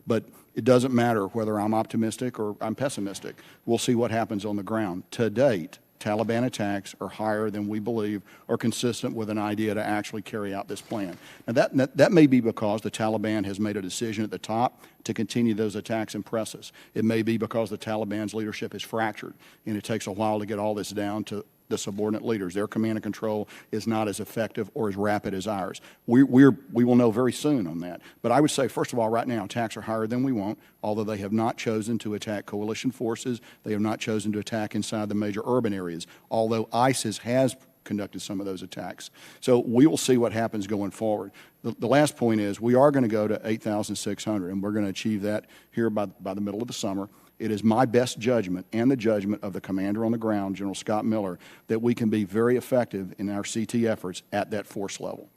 But it doesn't matter whether I'm optimistic or I'm pessimistic. We'll see what happens on the ground. To date, Taliban attacks are higher than we believe are consistent with an idea to actually carry out this plan. Now, that may be because the Taliban has made a decision at the top to continue those attacks and press us. It may be because the Taliban's leadership is fractured, and it takes a while to get all this down to the subordinate leaders. Their command and control is not as effective or as rapid as ours. We will know very soon on that. But I would say, first of all, right now, attacks are higher than we want, although they have not chosen to attack coalition forces. They have not chosen to attack inside the major urban areas, although ISIS has conducted some of those attacks. So we will see what happens going forward. The last point is we are going to go to 8,600, and we're going to achieve that here by the middle of the summer. It is my best judgment and the judgment of the commander on the ground, General Scott Miller, that we can be very effective in our CT efforts at that force level.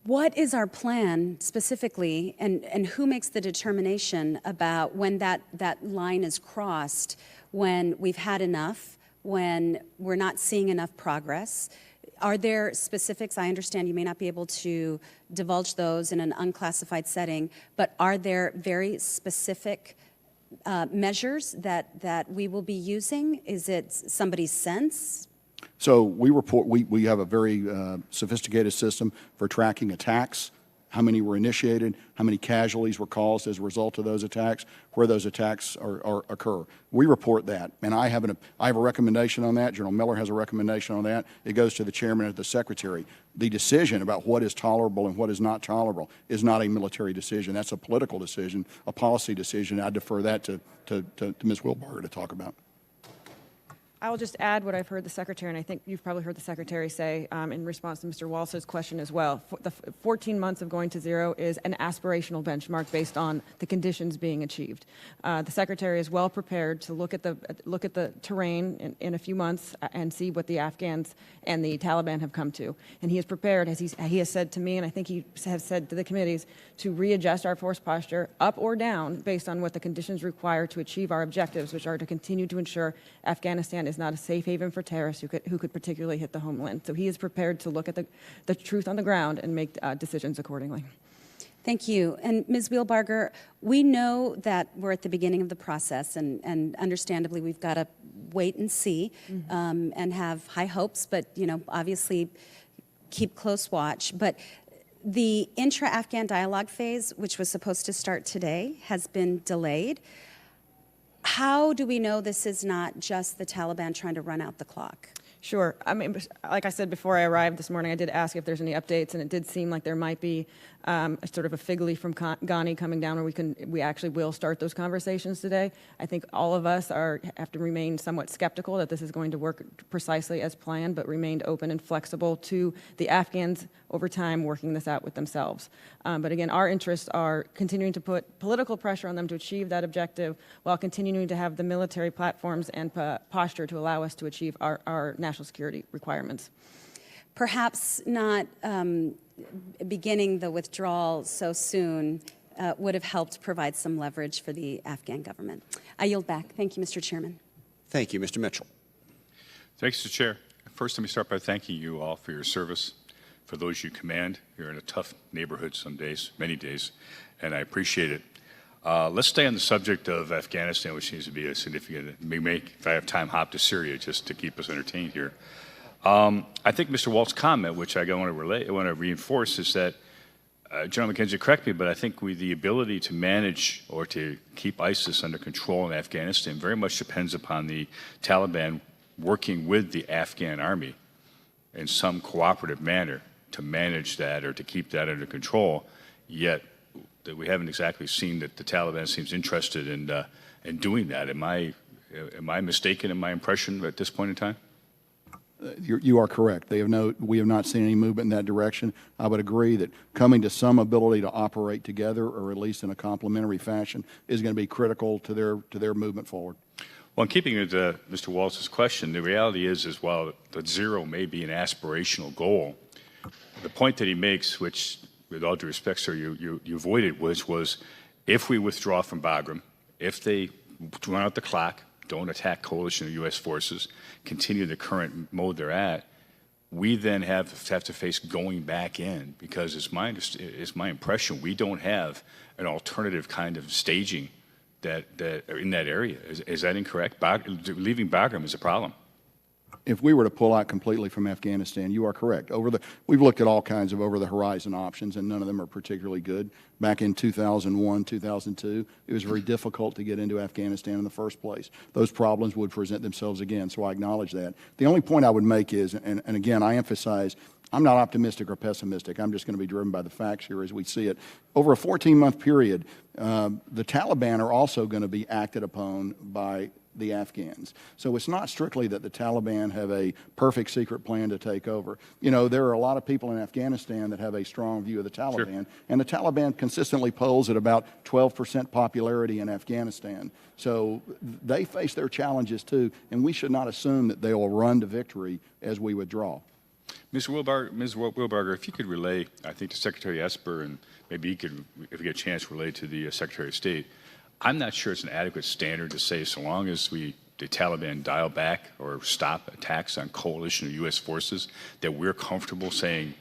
What is our plan specifically, and who makes the determination about when that line is crossed, when we've had enough, when we're not seeing enough progress? Are there specifics? I understand you may not be able to divulge those in an unclassified setting, but are there very specific measures that we will be using? Is it somebody's sense? So we have a very sophisticated system for tracking attacks, how many were initiated, how many casualties were caused as a result of those attacks, where those attacks occur. We report that, and I have a recommendation on that. General Miller has a recommendation on that. It goes to the chairman and the secretary. The decision about what is tolerable and what is not tolerable is not a military decision. That's a political decision, a policy decision. I defer that to Ms. Wheelbarger to talk about. I will just add what I've heard the Secretary, and I think you've probably heard the Secretary say in response to Mr. Walsh's question as well. The 14 months of going to zero is an aspirational benchmark based on the conditions being achieved. The Secretary is well prepared to look at the terrain in a few months and see what the Afghans and the Taliban have come to. And he is prepared, as he has said to me, and I think he has said to the committees, to readjust our force posture up or down based on what the conditions require to achieve our objectives, which are to continue to ensure Afghanistan is not a safe haven for terrorists who could particularly hit the homeland. So he is prepared to look at the truth on the ground and make decisions accordingly. Thank you. And Ms. Wheelbarger, we know that we're at the beginning of the process, and understandably we've got to wait and see and have high hopes, but obviously keep close watch. But the intra-Afghan dialogue phase, which was supposed to start today, has been delayed. How do we know this is not just the Taliban trying to run out the clock? Sure. I mean, like I said before I arrived this morning, I did ask if there's any updates, and it did seem like there might be sort of a fig leaf from Ghani coming down where we actually will start those conversations today. I think all of us have to remain somewhat skeptical that this is going to work precisely as planned, but remained open and flexible to the Afghans over time working this out with themselves. But again, our interests are continuing to put political pressure on them to achieve that objective while continuing to have the military platforms and posture to allow us to achieve our national security requirements. Perhaps not beginning the withdrawal so soon would have helped provide some leverage for the Afghan government. I yield back. Thank you, Mr. Chairman. Thank you. Mr. Mitchell. Thanks, Mr. Chair. First, let me start by thanking you all for your service. For those you command, you're in a tough neighborhood some days, many days, and I appreciate it. Let's stay on the subject of Afghanistan, which seems to be a significant, if I have time, hop to Syria just to keep us entertained here. I think Mr. Walt's comment, which I want to reinforce, is that, General McKenzie, correct me, but I think the ability to manage or to keep ISIS under control in Afghanistan very much depends upon the Taliban working with the Afghan army in some cooperative manner to manage that or to keep that under control, yet that we haven't exactly seen that the Taliban seems interested in doing that. Am I mistaken in my impression at this point in time? You are correct. We have not seen any movement in that direction. I would agree that coming to some ability to operate together, or at least in a complementary fashion, is going to be critical to their movement forward. Well, in keeping with Mr. Walsh's question, the reality is while the zero may be an aspirational goal, the point that he makes, which, with all due respect, sir, you avoided, was if we withdraw from Bagram, if they run out the clock, don't attack coalition of U.S. forces, continue the current mode they're at, we then have to face going back in, because it's my impression we don't have an alternative kind of staging that in that area. Is that incorrect? Leaving Bagram is a problem. If we were to pull out completely from Afghanistan, you are correct. We've looked at all kinds of over-the-horizon options, and none of them are particularly good. Back in 2001, 2002, it was very difficult to get into Afghanistan in the first place. Those problems would present themselves again, so I acknowledge that. The only point I would make is, and again, I emphasize, I'm not optimistic or pessimistic. I'm just going to be driven by the facts here as we see it. Over a 14-month period, the Taliban are also going to be acted upon by the Afghans. So it's not strictly that the Taliban have a perfect secret plan to take over. There are a lot of people in Afghanistan that have a strong view of the Taliban, sure. And the Taliban consistently polls at about 12% popularity in Afghanistan. So they face their challenges too, and we should not assume that they will run to victory as we withdraw. Ms. Wheelbarger, if you could relay, I think, to Secretary Esper, and maybe he could, if we get a chance, relay to the Secretary of State. I'm not sure it's an adequate standard to say so long as the Taliban dial back or stop attacks on coalition of U.S. forces that we're comfortable saying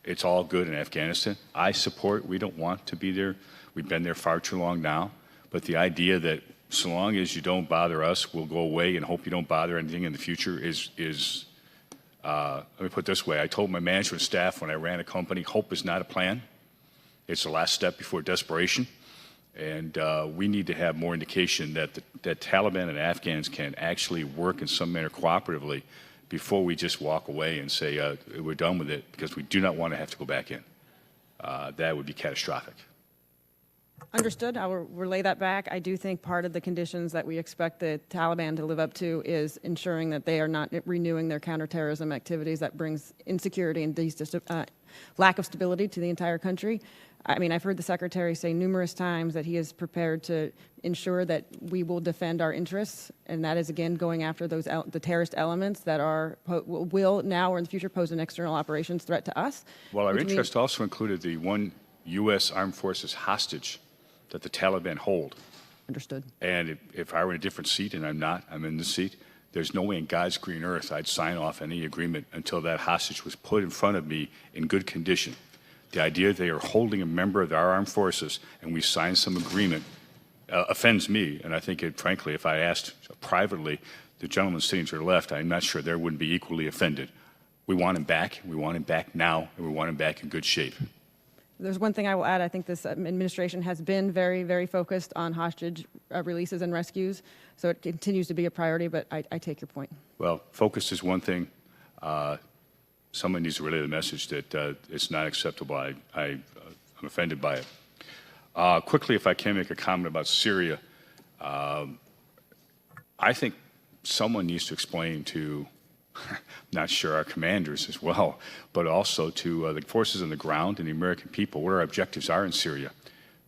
it's all good in Afghanistan. I support, we don't want to be there. We've been there far too long now. But the idea that so long as you don't bother us, we'll go away and hope you don't bother anything in the future is let me put it this way. I told my management staff when I ran a company, hope is not a plan. It's the last step before desperation. And we need to have more indication that that Taliban and Afghans can actually work in some manner cooperatively before we just walk away and say we're done with it, because we do not want to have to go back in. That would be catastrophic. Understood. I will relay that back. I do think part of the conditions that we expect the Taliban to live up to is ensuring that they are not renewing their counterterrorism activities that brings insecurity and lack of stability to the entire country. I mean, I've heard the Secretary say numerous times that he is prepared to ensure that we will defend our interests, and that is, again, going after those the terrorist elements that will now or in the future pose an external operations threat to us. Well, our interest also included the one U.S. Armed Forces hostage that the Taliban hold. Understood. And if I were in a different seat, and I'm not, I'm in this seat, there's no way in God's green earth I'd sign off any agreement until that hostage was put in front of me in good condition. The idea they are holding a member of our armed forces and we sign some agreement offends me. And I think, frankly, if I asked privately the gentleman sitting to the left, I'm not sure they wouldn't be equally offended. We want him back. We want him back now, and we want him back in good shape. There's one thing I will add. I think this administration has been very, very focused on hostage releases and rescues, so it continues to be a priority, but I take your point. Well, focus is one thing. Someone needs to relay the message that it's not acceptable. I'm offended by it. Quickly, if I can make a comment about Syria, I think someone needs to explain to, not sure our commanders as well, but also to the forces on the ground and the American people what our objectives are in Syria.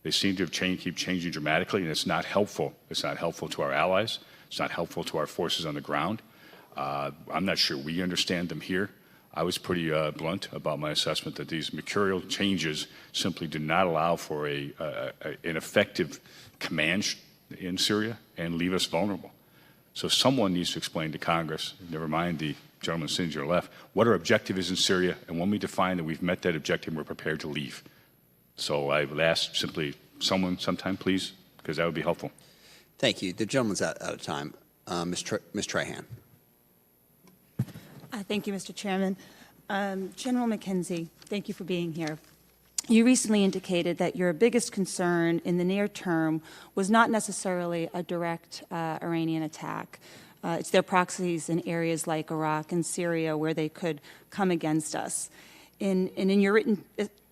They seem to have keep changing dramatically, and it's not helpful. It's not helpful to our allies. It's not helpful to our forces on the ground. I'm not sure we understand them here. I was pretty blunt about my assessment that these mercurial changes simply do not allow for an effective command in Syria and leave us vulnerable. So someone needs to explain to Congress, never mind the gentleman sitting to your left, what our objective is in Syria, and when we define that we've met that objective, we're prepared to leave. So I would ask simply someone sometime, please, because that would be helpful. Thank you. The gentleman's out of time. Ms. Trahan. Thank you, Mr. Chairman. General McKenzie, thank you for being here. You recently indicated that your biggest concern in the near term was not necessarily a direct Iranian attack. It's their proxies in areas like Iraq and Syria where they could come against us. In your written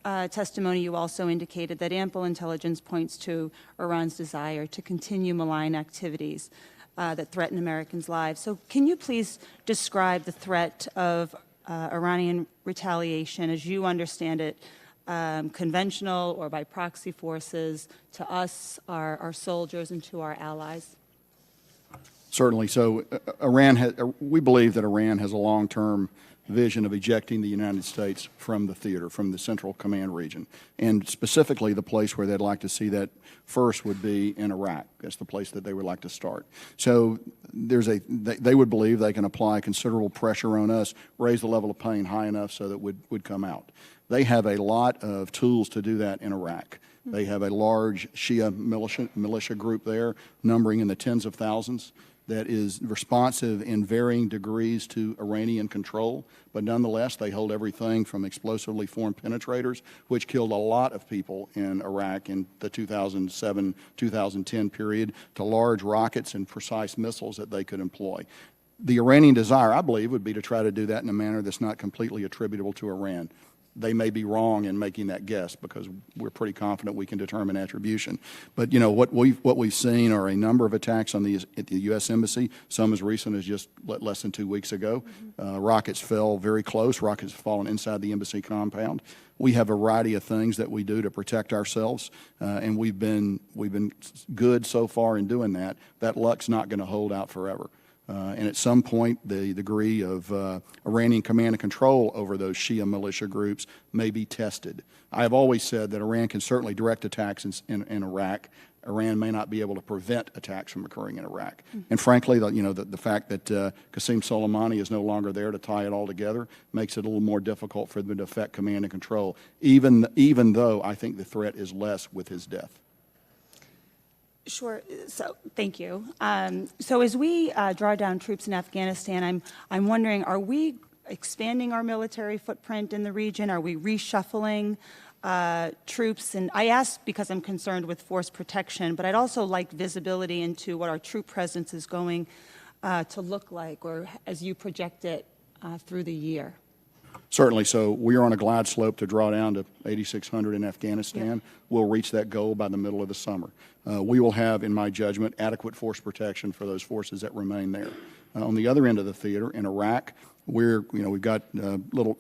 testimony, you also indicated that ample intelligence points to Iran's desire to continue malign activities that threaten Americans' lives. So can you please describe the threat of Iranian retaliation as you understand it, conventional or by proxy forces, to us, our soldiers, and to our allies? Certainly. So we believe that Iran has a long-term vision of ejecting the United States from the theater, from the Central Command region. And specifically, the place where they'd like to see that first would be in Iraq. That's the place that they would like to start. So they would believe they can apply considerable pressure on us, raise the level of pain high enough so that would come out. They have a lot of tools to do that in Iraq. They have a large Shia militia group there, numbering in the tens of thousands, that is responsive in varying degrees to Iranian control, but nonetheless they hold everything from explosively formed penetrators, which killed a lot of people in Iraq in the 2007-2010 period, to large rockets and precise missiles that they could employ. The Iranian desire, I believe, would be to try to do that in a manner that's not completely attributable to Iran. They may be wrong in making that guess because we're pretty confident we can determine attribution. But you know what we've seen are a number of attacks at the U.S. Embassy. Some as recent as just less than 2 weeks ago. Rockets fell very close. Rockets have fallen inside the embassy compound. We have a variety of things that we do to protect ourselves, and we've been good so far in doing that. That luck's not going to hold out forever. And at some point, the degree of Iranian command and control over those Shia militia groups may be tested. I have always said that Iran can certainly direct attacks in Iraq. Iran may not be able to prevent attacks from occurring in Iraq. And frankly, the fact that Qasem Soleimani is no longer there to tie it all together makes it a little more difficult for them to affect command and control, even though I think the threat is less with his death. Sure. So, thank you. So, as we draw down troops in Afghanistan, I'm wondering: are we expanding our military footprint in the region? Are we reshuffling troops? And I ask because I'm concerned with force protection, but I'd also like visibility into what our troop presence is going to look like, or as you project it through the year. Certainly. So we are on a glide slope to draw down to 8,600 in Afghanistan. We'll reach that goal by the middle of the summer. We will have, in my judgment, adequate force protection for those forces that remain there. On the other end of the theater, in Iraq, we've got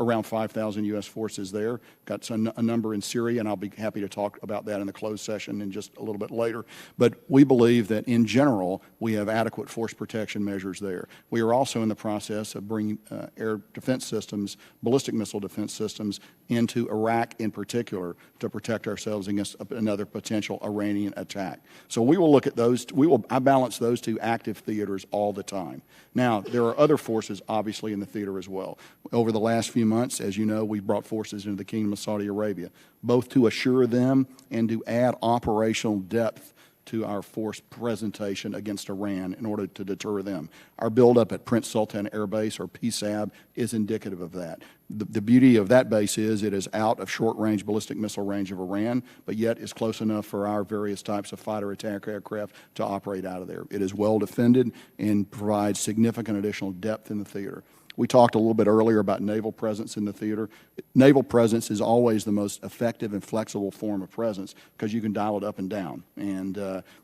around 5,000 U.S. forces there. Got a number in Syria, and I'll be happy to talk about that in the closed session in just a little bit later. But we believe that in general, we have adequate force protection measures there. We are also in the process of bringing air defense systems, ballistic missile defense systems, into Iraq in particular to protect ourselves against another potential Iranian attack. So we will look at those. I balance those two active theaters all the time. Now, there are other forces, obviously, in the theater as well. Over the last few months, as you know, we've brought forces into the Kingdom of Saudi Arabia, both to assure them and to add operational depth to our force presentation against Iran in order to deter them. Our buildup at Prince Sultan Air Base, or PSAB, is indicative of that. The beauty of that base is it is out of short-range ballistic missile range of Iran, but yet is close enough for our various types of fighter attack aircraft to operate out of there. It is well defended and provides significant additional depth in the theater. We talked a little bit earlier about naval presence in the theater. Naval presence is always the most effective and flexible form of presence because you can dial it up and down. And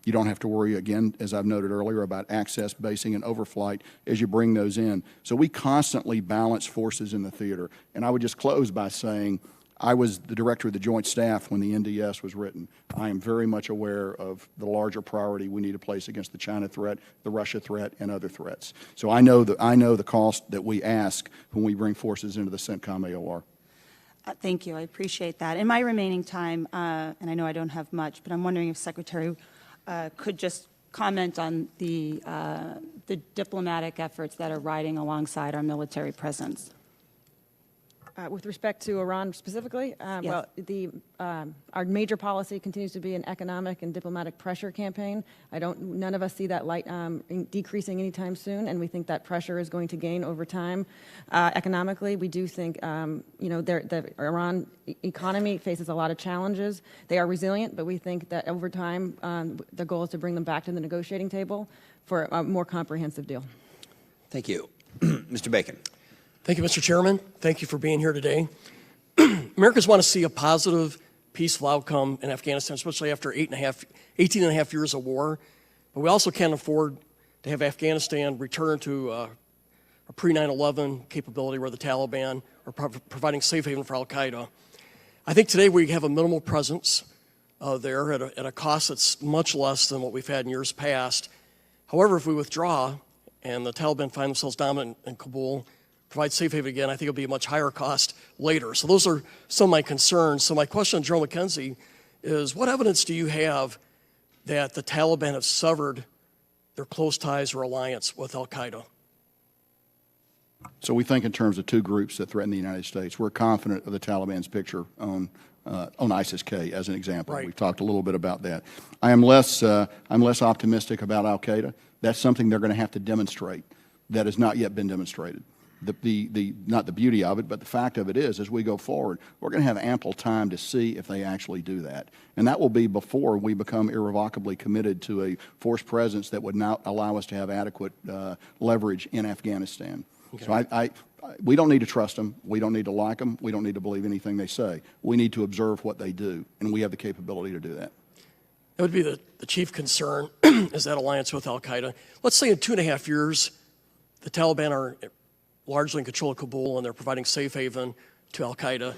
you don't have to worry, again, as I've noted earlier, about access, basing, and overflight as you bring those in. So we constantly balance forces in the theater. And I would just close by saying, I was the director of the Joint Staff when the NDS was written. I am very much aware of the larger priority we need to place against the China threat, the Russia threat, and other threats. So I know the cost that we ask when we bring forces into the CENTCOM AOR. Thank you. I appreciate that. In my remaining time, and I know I don't have much, but I'm wondering if Secretary could just comment on the diplomatic efforts that are riding alongside our military presence. With respect to Iran specifically, well, our major policy continues to be an economic and diplomatic pressure campaign. None of us see that light decreasing anytime soon, and we think that pressure is going to gain over time. Economically, we do think, the Iran economy faces a lot of challenges. They are resilient, but we think that over time, the goal is to bring them back to the negotiating table for a more comprehensive deal. Thank you. Mr. Bacon. Thank you, Mr. Chairman. Thank you for being here today. Americans want to see a positive, peaceful outcome in Afghanistan, especially after 18 and a half years of war. But we also can't afford to have Afghanistan return to a pre-9/11 capability where the Taliban are providing safe haven for al-Qaeda. I think today we have a minimal presence there at a cost that's much less than what we've had in years past. However, if we withdraw and the Taliban find themselves dominant in Kabul, provide safe haven again, I think it'll be a much higher cost later. So those are some of my concerns. So my question to General McKenzie is, what evidence do you have that the Taliban have severed their close ties or alliance with al-Qaeda? So we think in terms of two groups that threaten the United States. We're confident of the Taliban's picture on ISIS-K as an example. Right. We've talked a little bit about that. I'm less optimistic about al-Qaeda. That's something they're going to have to demonstrate that has not yet been demonstrated. Not the beauty of it, but the fact of it is, as we go forward, we're going to have ample time to see if they actually do that. And that will be before we become irrevocably committed to a force presence that would not allow us to have adequate leverage in Afghanistan. Okay. So we don't need to trust them. We don't need to like them. We don't need to believe anything they say. We need to observe what they do, and we have the capability to do that. That would be the chief concern, is that alliance with al-Qaeda. Let's say in 2.5 years, the Taliban are largely in control of Kabul and they're providing safe haven to al-Qaeda.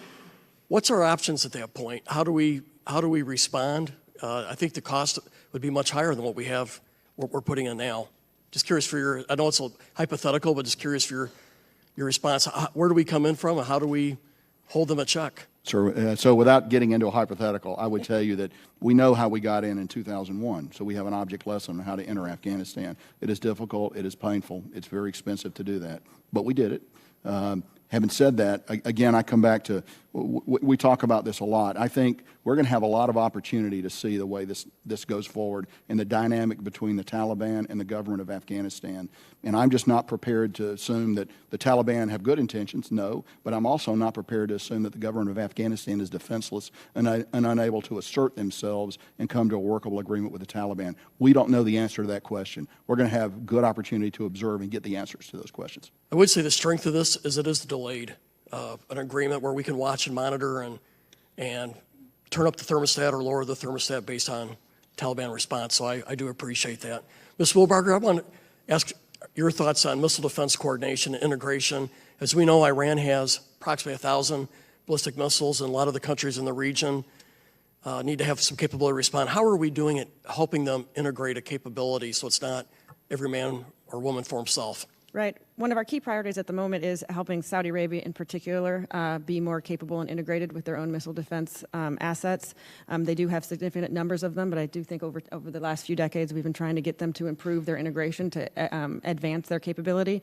What's our options at that point? How do we respond? I think the cost would be much higher than what we're putting in now. Just curious for I know it's a hypothetical, but just curious for your response. Where do we come in from and how do we hold them at check? So without getting into a hypothetical, I would tell you that we know how we got in 2001. So we have an object lesson on how to enter Afghanistan. It is difficult. It is painful. It's very expensive to do that. But we did it. Having said that, again, I come back to, we talk about this a lot. I think we're going to have a lot of opportunity to see the way this goes forward and the dynamic between the Taliban and the government of Afghanistan. And I'm just not prepared to assume that the Taliban have good intentions, no, but I'm also not prepared to assume that the government of Afghanistan is defenseless and unable to assert themselves and come to a workable agreement with the Taliban. We don't know the answer to that question. We're going to have good opportunity to observe and get the answers to those questions. I would say the strength of this is it is delayed. an agreement where we can watch and monitor and turn up the thermostat or lower the thermostat based on Taliban response. So I do appreciate that. Ms. Wheelbarger, I want to ask your thoughts on missile defense coordination and integration. As we know, Iran has approximately 1,000 ballistic missiles, and a lot of the countries in the region need to have some capability to respond. How are we doing it, helping them integrate a capability so it's not every man or woman for himself? Right. One of our key priorities at the moment is helping Saudi Arabia in particular be more capable and integrated with their own missile defense assets. They do have significant numbers of them, but I do think over the last few decades we've been trying to get them to improve their integration to advance their capability.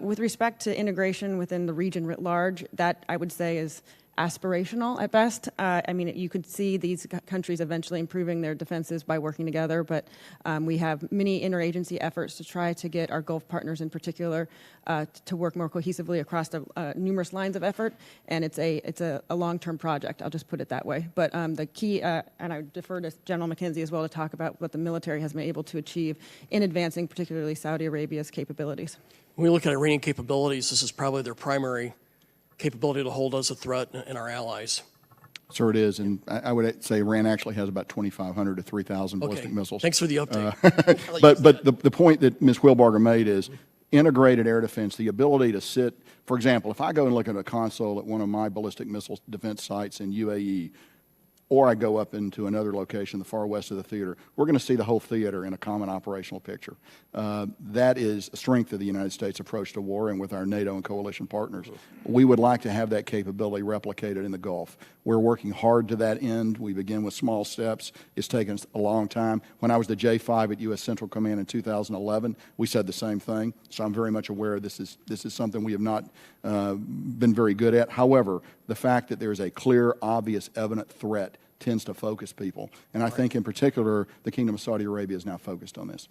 With respect to integration within the region writ large, that I would say is aspirational at best. I mean, you could see these countries eventually improving their defenses by working together, but we have many interagency efforts to try to get our Gulf partners in particular to work more cohesively across the numerous lines of effort, and it's a long-term project, I'll just put it that way. But the key, and I defer to General McKenzie as well to talk about what the military has been able to achieve in advancing particularly Saudi Arabia's capabilities. When we look at Iranian capabilities, this is probably their primary capability to hold us a threat and our allies. Sir, it is, and I would say Iran actually has about 2,500 to 3,000 ballistic missiles. Thanks for the update. But the point that Ms. Wheelbarger made is integrated air defense, the ability to sit, for example, if I go and look at a console at one of my ballistic missile defense sites in UAE, or I go up into another location, the far west of the theater, we're going to see the whole theater in a common operational picture. That is a strength of the United States approach to war and with our NATO and coalition partners. We would like to have that capability replicated in the Gulf. We're working hard to that end. We begin with small steps. It's taken us a long time. When I was the J5 at U.S. Central Command in 2011, we said the same thing. So I'm very much aware this is something we have not been very good at. However, the fact that there is a clear, obvious, evident threat tends to focus people. And I think in particular, the Kingdom of Saudi Arabia is now focused on this.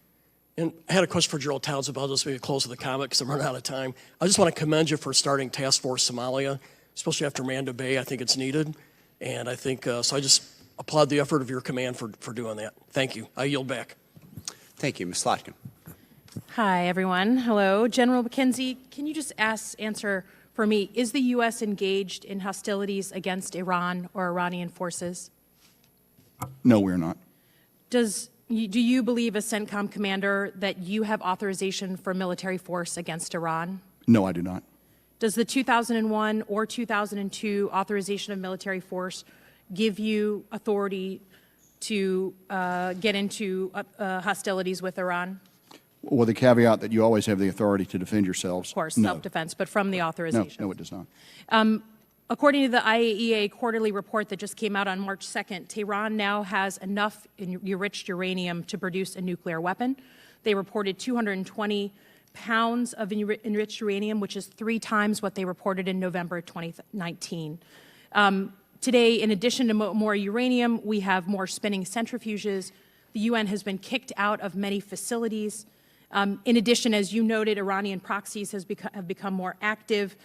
And I had a question for Gerald Townsend, but I'll just maybe close with a comment because I'm running out of time. I just want to commend you for starting Task Force Somalia, especially after Manda Bay. I think it's needed. And I think, so I just applaud the effort of your command for doing that. Thank you. I yield back. Thank you. Ms. Slotkin. Hi, everyone. Hello. General McKenzie, can you just answer for me, is the U.S. engaged in hostilities against Iran or Iranian forces? No, we're not. Do you believe, as CENTCOM commander, that you have authorization for military force against Iran? No, I do not. Does the 2001 or 2002 authorization of military force give you authority to get into hostilities with Iran? Well, the caveat that you always have the authority to defend yourselves. Of course, no. self-defense, but from the authorization. No, it does not. According to the IAEA quarterly report that just came out on March 2nd, Tehran now has enough enriched uranium to produce a nuclear weapon. They reported 220 pounds of enriched uranium, which is 3 times what they reported in November 2019. Today, in addition to more uranium, we have more spinning centrifuges. The UN has been kicked out of many facilities. In addition, as you noted, Iranian proxies have become more active.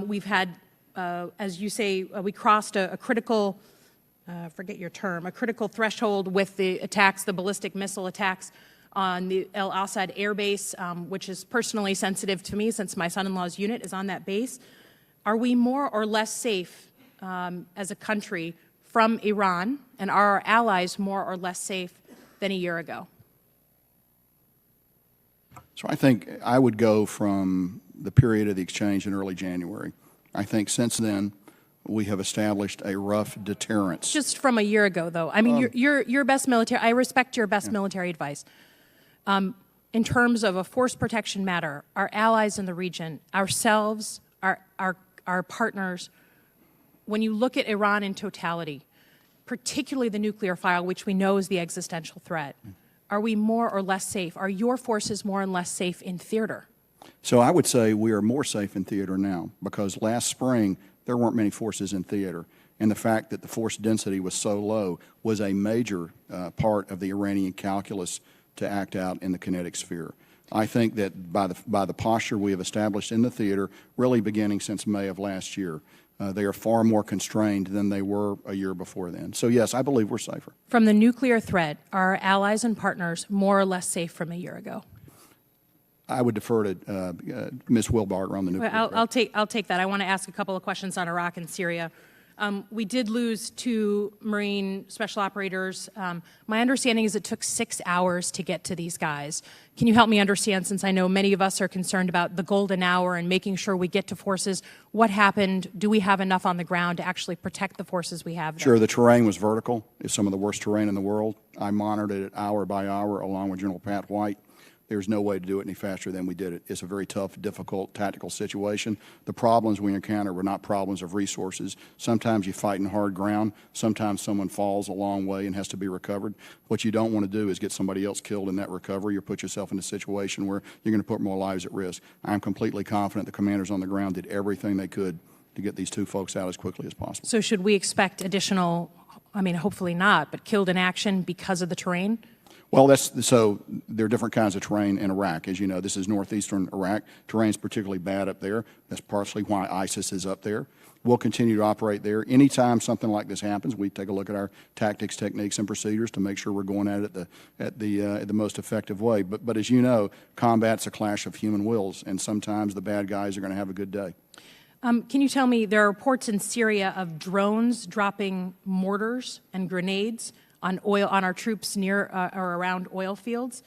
We've had, as you say, we crossed a critical, forget your term, a critical threshold with the attacks, the ballistic missile attacks on the El Asad Air Base, which is personally sensitive to me since my son-in-law's unit is on that base. Are we more or less safe as a country from Iran, and are our allies more or less safe than a year ago? So I think I would go from the period of the exchange in early January. I think since then we have established a rough deterrence. Just from a year ago, though. I mean, your best military. I respect your best military advice. In terms of a force protection matter, our allies in the region, ourselves, our partners. When you look at Iran in totality, particularly the nuclear file, which we know is the existential threat, are we more or less safe? Are your forces more and less safe in theater? So I would say we are more safe in theater now because last spring there weren't many forces in theater. And the fact that the force density was so low was a major part of the Iranian calculus to act out in the kinetic sphere. I think that by the posture we have established in the theater, really beginning since May of last year, they are far more constrained than they were a year before then. So yes, I believe we're safer. From the nuclear threat, are our allies and partners more or less safe from a year ago? I would defer to Ms. Wheelbarger on the nuclear Well, threat. I'll take that. I want to ask a couple of questions on Iraq and Syria. We did lose 2 Marine special operators. My understanding is it took 6 hours to get to these guys. Can you help me understand, since I know many of us are concerned about the golden hour and making sure we get to forces, what happened? Do we have enough on the ground to actually protect the forces we have there? Sure, the terrain was vertical. It's some of the worst terrain in the world. I monitored it hour by hour along with General Pat White. There's no way to do it any faster than we did it. It's a very tough, difficult tactical situation. The problems we encounter were not problems of resources. Sometimes you fight in hard ground. Sometimes someone falls a long way and has to be recovered. What you don't want to do is get somebody else killed in that recovery or put yourself in a situation where you're going to put more lives at risk. I'm completely confident the commanders on the ground did everything they could to get these 2 folks out as quickly as possible. So should we expect additional, I mean, hopefully not, but killed in action because of the terrain? Well, so there are different kinds of terrain in Iraq. As you know, this is northeastern Iraq. Terrain's particularly bad up there. That's partially why ISIS is up there. We'll continue to operate there. Anytime something like this happens, we take a look at our tactics, techniques, and procedures to make sure we're going at it at the most effective way. But as you know, combat's a clash of human wills, and sometimes the bad guys are going to have a good day. Can you tell me, there are reports in Syria of drones dropping mortars and grenades on our troops near or around oil fields.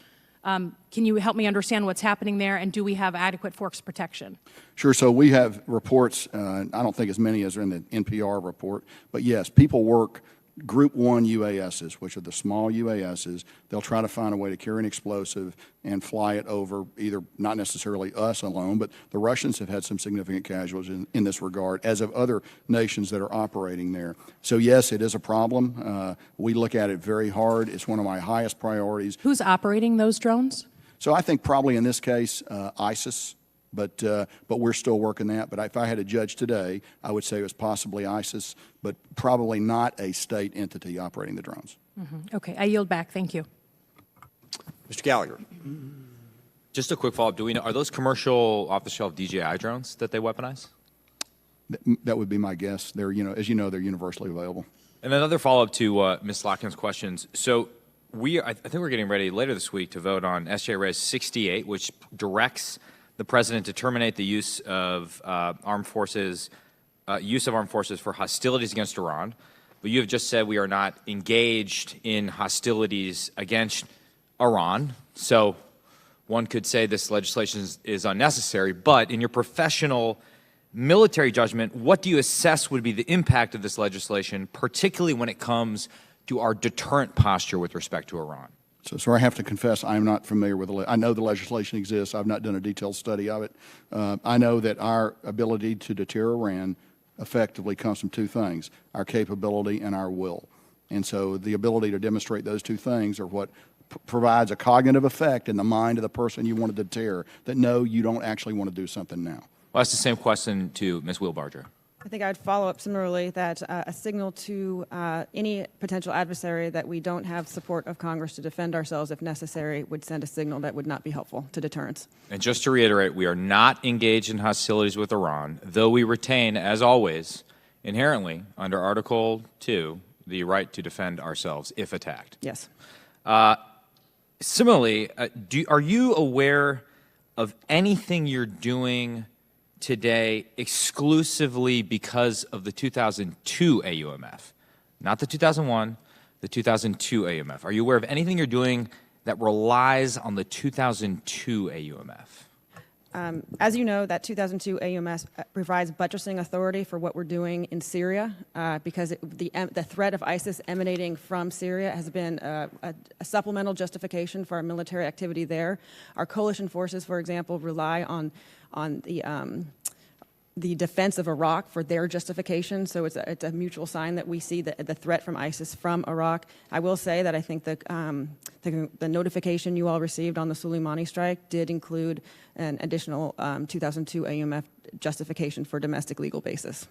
Can you help me understand what's happening there, and do we have adequate force protection? Sure. So we have reports, I don't think as many as are in the NPR report, but yes, people work Group 1 UASs, which are the small UASs. They'll try to find a way to carry an explosive and fly it over either, not necessarily us alone, but the Russians have had some significant casualties in this regard, as have other nations that are operating there. So yes, it is a problem. We look at it very hard. It's one of my highest priorities. Who's operating those drones? So I think probably in this case, ISIS. But we're still working that. But if I had to judge today, I would say it was possibly ISIS, but probably not a state entity operating the drones. Mm-hmm. Okay, I yield back. Thank you. Mr. Gallagher. Just a quick follow-up. Do we know, are those commercial off-the-shelf DJI drones that they weaponize? That would be my guess. They're, as you know, they're universally available. And another follow-up to Ms. Slotkin's questions. So I think we're getting ready later this week to vote on SJ Res 68, which directs the president to terminate the use of armed forces for hostilities against Iran. But you have just said we are not engaged in hostilities against Iran. So one could say this legislation is unnecessary. But in your professional military judgment, what do you assess would be the impact of this legislation, particularly when it comes to our deterrent posture with respect to Iran? So I have to confess I'm not familiar with I know the legislation exists. I've not done a detailed study of it. I know that our ability to deter Iran effectively comes from 2 things, our capability and our will. And so the ability to demonstrate those 2 things are what provides a cognitive effect in the mind of the person you want to deter, that no, you don't actually want to do something now. Well, that's the same question to Ms. Wheelbarger. I think I'd follow up similarly that a signal to any potential adversary that we don't have support of Congress to defend ourselves if necessary would send a signal that would not be helpful to deterrence. And just to reiterate, we are not engaged in hostilities with Iran, though we retain, as always, inherently, under Article 2, the right to defend ourselves if attacked. Yes. Similarly, are you aware of anything you're doing today exclusively because of the 2002 AUMF? Not the 2001, the 2002 AUMF. Are you aware of anything you're doing that relies on the 2002 AUMF? As you know, that 2002 AUMF provides buttressing authority for what we're doing in Syria because the threat of ISIS emanating from Syria has been a supplemental justification for our military activity there. Our coalition forces, for example, rely on the defense of Iraq for their justification, so it's a mutual sign that we see the threat from ISIS from Iraq. I will say that I think the notification you all received on the Soleimani strike did include an additional 2002 AUMF justification for domestic legal basis.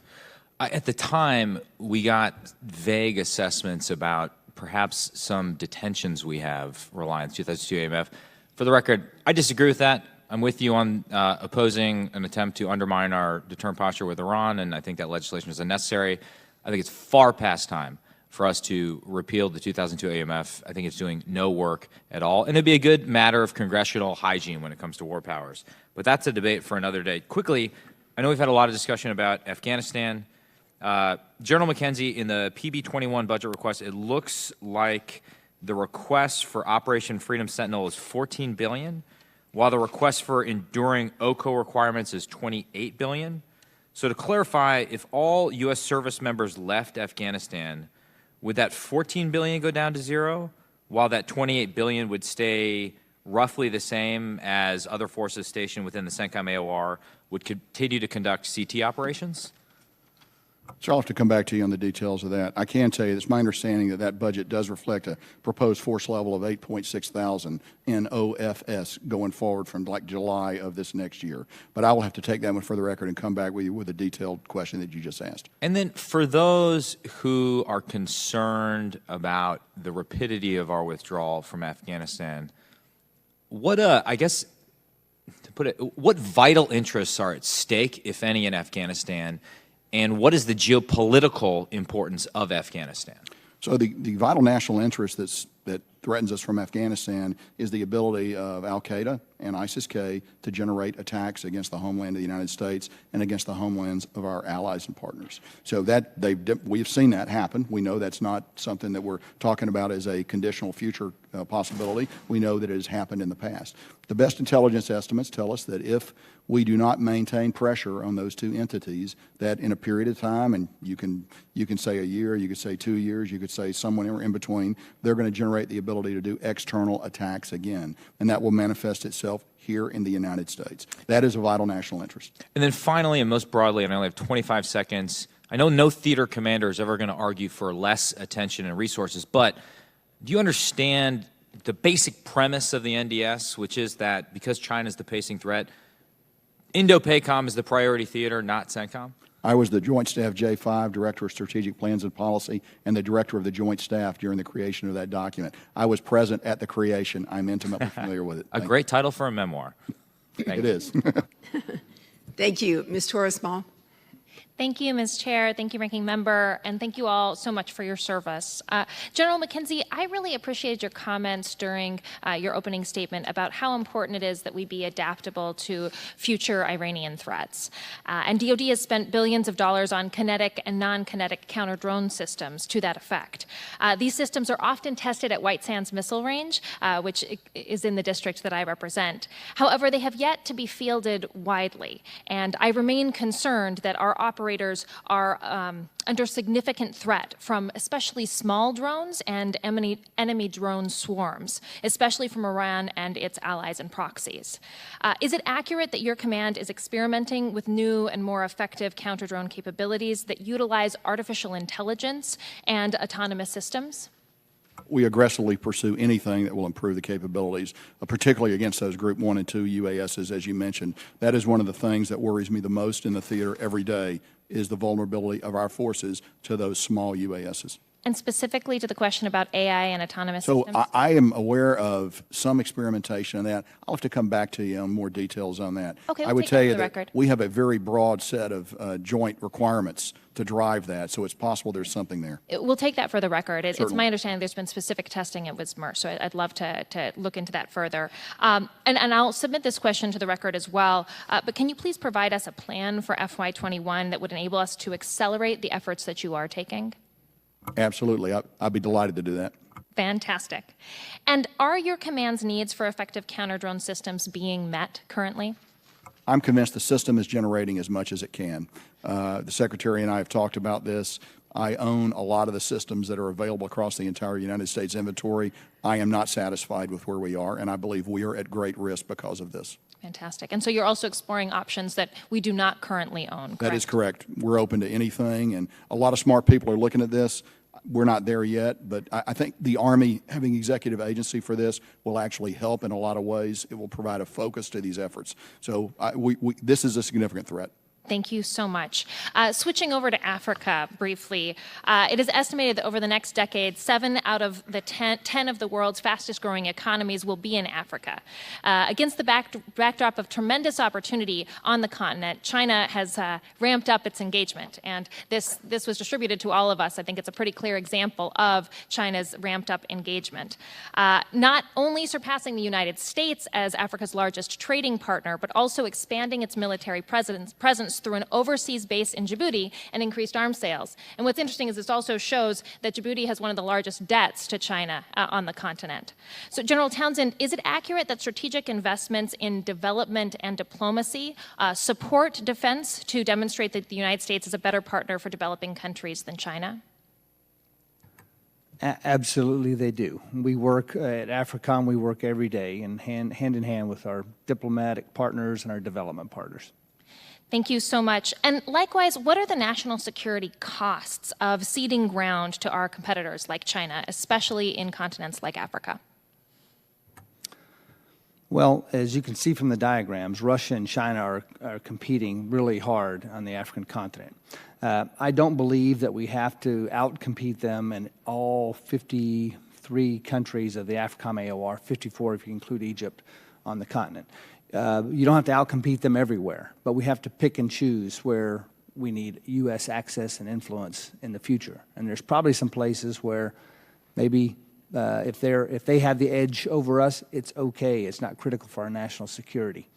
At the time, we got vague assessments about perhaps some detentions we have relying on 2002 AUMF. For the record, I disagree with that. I'm with you on opposing an attempt to undermine our deterrent posture with Iran, and I think that legislation is unnecessary. I think it's far past time for us to repeal the 2002 AMF. I think it's doing no work at all. And it'd be a good matter of congressional hygiene when it comes to war powers. But that's a debate for another day. Quickly, I know we've had a lot of discussion about Afghanistan. General McKenzie, in the PB-21 budget request, it looks like the request for Operation Freedom Sentinel is $14 billion, while the request for enduring OCO requirements is $28 billion. So to clarify, if all U.S. service members left Afghanistan, would that $14 billion go down to zero, while that $28 billion would stay roughly the same as other forces stationed within the CENTCOM AOR would continue to conduct CT operations? So I'll have to come back to you on the details of that. I can tell you it's my understanding that that budget does reflect a proposed force level of 8.6 thousand in OFS going forward from like July of this next year. But I will have to take that one for the record and come back with you with a detailed question that you just asked. And then for those who are concerned about the rapidity of our withdrawal from Afghanistan, what, I guess, to put it, what vital interests are at stake, if any, in Afghanistan? And what is the geopolitical importance of Afghanistan? So the vital national interest that threatens us from Afghanistan is the ability of al-Qaeda and ISIS-K to generate attacks against the homeland of the United States and against the homelands of our allies and partners. So that we've seen that happen. We know that's not something that we're talking about as a conditional future possibility. We know that it has happened in the past. The best intelligence estimates tell us that if we do not maintain pressure on those two entities, that in a period of time, and you can say a year, you could say 2 years, you could say somewhere in between, they're going to generate the ability to do external attacks again, and that will manifest itself here in the United States. That is a vital national interest. And then finally, and most broadly, and I only have 25 seconds, I know no theater commander is ever going to argue for less attention and resources, but do you understand the basic premise of the NDS, which is that because China is the pacing threat, Indo-PACOM is the priority theater, not CENTCOM? I was the Joint Staff J5, Director of Strategic Plans and Policy, and the Director of the Joint Staff during the creation of that document. I was present at the creation. I'm intimately familiar with it. A great title for a memoir. It is. Thank you. Ms. Torres-Small. Thank you, Ms. Chair. Thank you, Ranking Member, and thank you all so much for your service. General McKenzie, I really appreciated your comments during your opening statement about how important it is that we be adaptable to future Iranian threats. And DOD has spent billions of dollars on kinetic and non-kinetic counter-drone systems to that effect. These systems are often tested at White Sands Missile Range, which is in the district that I represent. However, they have yet to be fielded widely, and I remain concerned that our operators are under significant threat from especially small drones and enemy drone swarms, especially from Iran and its allies and proxies. Is it accurate that your command is experimenting with new and more effective counter-drone capabilities that utilize artificial intelligence and autonomous systems? We aggressively pursue anything that will improve the capabilities, particularly against those Group 1 and 2 UASs, as you mentioned. That is one of the things that worries me the most in the theater every day, is the vulnerability of our forces to those small UASs. And specifically to the question about AI and autonomous systems? So I am aware of some experimentation on that. I'll have to come back to you on more details on that. Okay, I we'll would take tell that you for the that record. we have a very broad set of joint requirements to drive that, so it's possible there's something there. We'll take that for the record. It's Certainly. my understanding there's been specific testing at WSMR, so I'd love to look into that further. And I'll submit this question to the record as well, but can you please provide us a plan for FY21 that would enable us to accelerate the efforts that you are taking? Absolutely. I'd be delighted to do that. Fantastic. And are your command's needs for effective counter-drone systems being met currently? I'm convinced the system is generating as much as it can. The Secretary and I have talked about this. I own a lot of the systems that are available across the entire United States inventory. I am not satisfied with where we are, and I believe we are at great risk because of this. Fantastic. And so you're also exploring options that we do not currently own, correct? That is correct. We're open to anything, and a lot of smart people are looking at this. We're not there yet, but I think the Army having executive agency for this will actually help in a lot of ways. It will provide a focus to these efforts. So this is a significant threat. Thank you so much. Switching over to Africa briefly, it is estimated that over the next decade, 7 out of the 10 of the world's fastest growing economies will be in Africa. Against the backdrop of tremendous opportunity on the continent, China has ramped up its engagement. And this was distributed to all of us. I think it's a pretty clear example of China's ramped up engagement. Not only surpassing the United States as Africa's largest trading partner, but also expanding its military presence through an overseas base in Djibouti and increased arms sales. And what's interesting is this also shows that Djibouti has one of the largest debts to China on the continent. So General Townsend, is it accurate that strategic investments in development and diplomacy support defense to demonstrate that the United States is a better partner for developing countries than China? Absolutely, they do. We work at AFRICOM, we work every day and hand in hand with our diplomatic partners and our development partners. Thank you so much. And likewise, what are the national security costs of ceding ground to our competitors like China, especially in continents like Africa? Well, as you can see from the diagrams, Russia and China are competing really hard on the African continent. I don't believe that we have to outcompete them in all 53 countries of the AFRICOM AOR, 54 if you include Egypt, on the continent. You don't have to outcompete them everywhere, but we have to pick and choose where we need U.S. access and influence in the future. And there's probably some places where maybe if they have the edge over us, it's okay. It's not critical for our national security.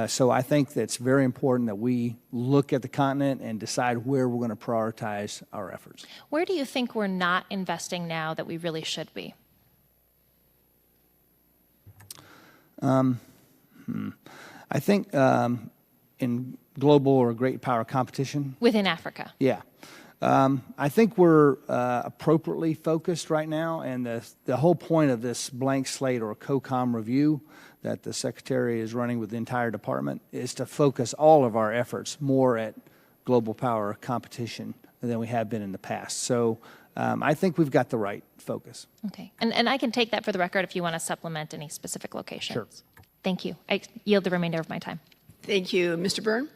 So I think that it's very important that we look at the continent and decide where we're going to prioritize our efforts. Where do you think we're not investing now that we really should be? I think in global or great power competition. Within Africa? Yeah. I think we're appropriately focused right now, and the whole point of this blank slate or COCOM review that the Secretary is running with the entire department is to focus all of our efforts more at global power competition than we have been in the past. So I think we've got the right focus. Okay. And I can take that for the record if you want to supplement any specific locations. Sure. Thank you. I yield the remainder of my time. Thank you. Mr. Byrne?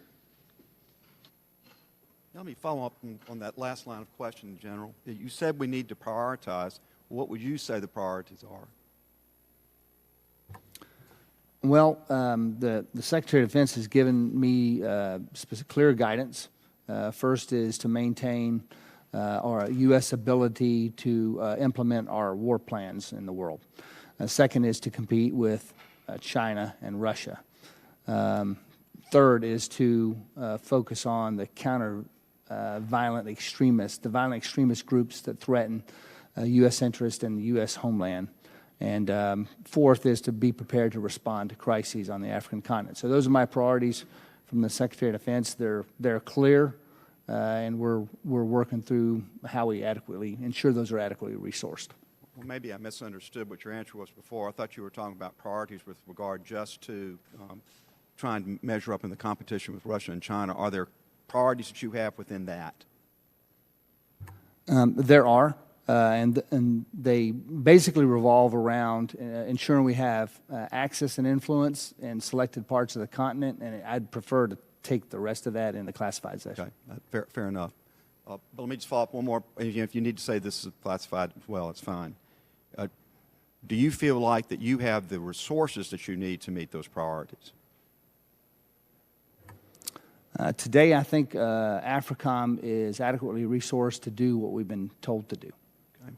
Let me follow up on that last line of question, General. You said we need to prioritize. What would you say the priorities are? Well, the Secretary of Defense has given me clear guidance. First is to maintain our U.S. ability to implement our war plans in the world. Second is to compete with China and Russia. Third is to focus on the violent extremist groups that threaten U.S. interest and the U.S. homeland. And fourth is to be prepared to respond to crises on the African continent. So those are my priorities from the Secretary of Defense. They're clear, and we're working through how we adequately ensure those are adequately resourced. Well, maybe I misunderstood what your answer was before. I thought you were talking about priorities with regard just to trying to measure up in the competition with Russia and China. Are there priorities that you have within that? There are, and they basically revolve around ensuring we have access and influence in selected parts of the continent, and I'd prefer to take the rest of that in the classified session. Okay, fair enough. But let me just follow up one more. If you need to say this is classified as well, it's fine. Do you feel like that you have the resources that you need to meet those priorities? Today, I think AFRICOM is adequately resourced to do what we've been told to do. Okay.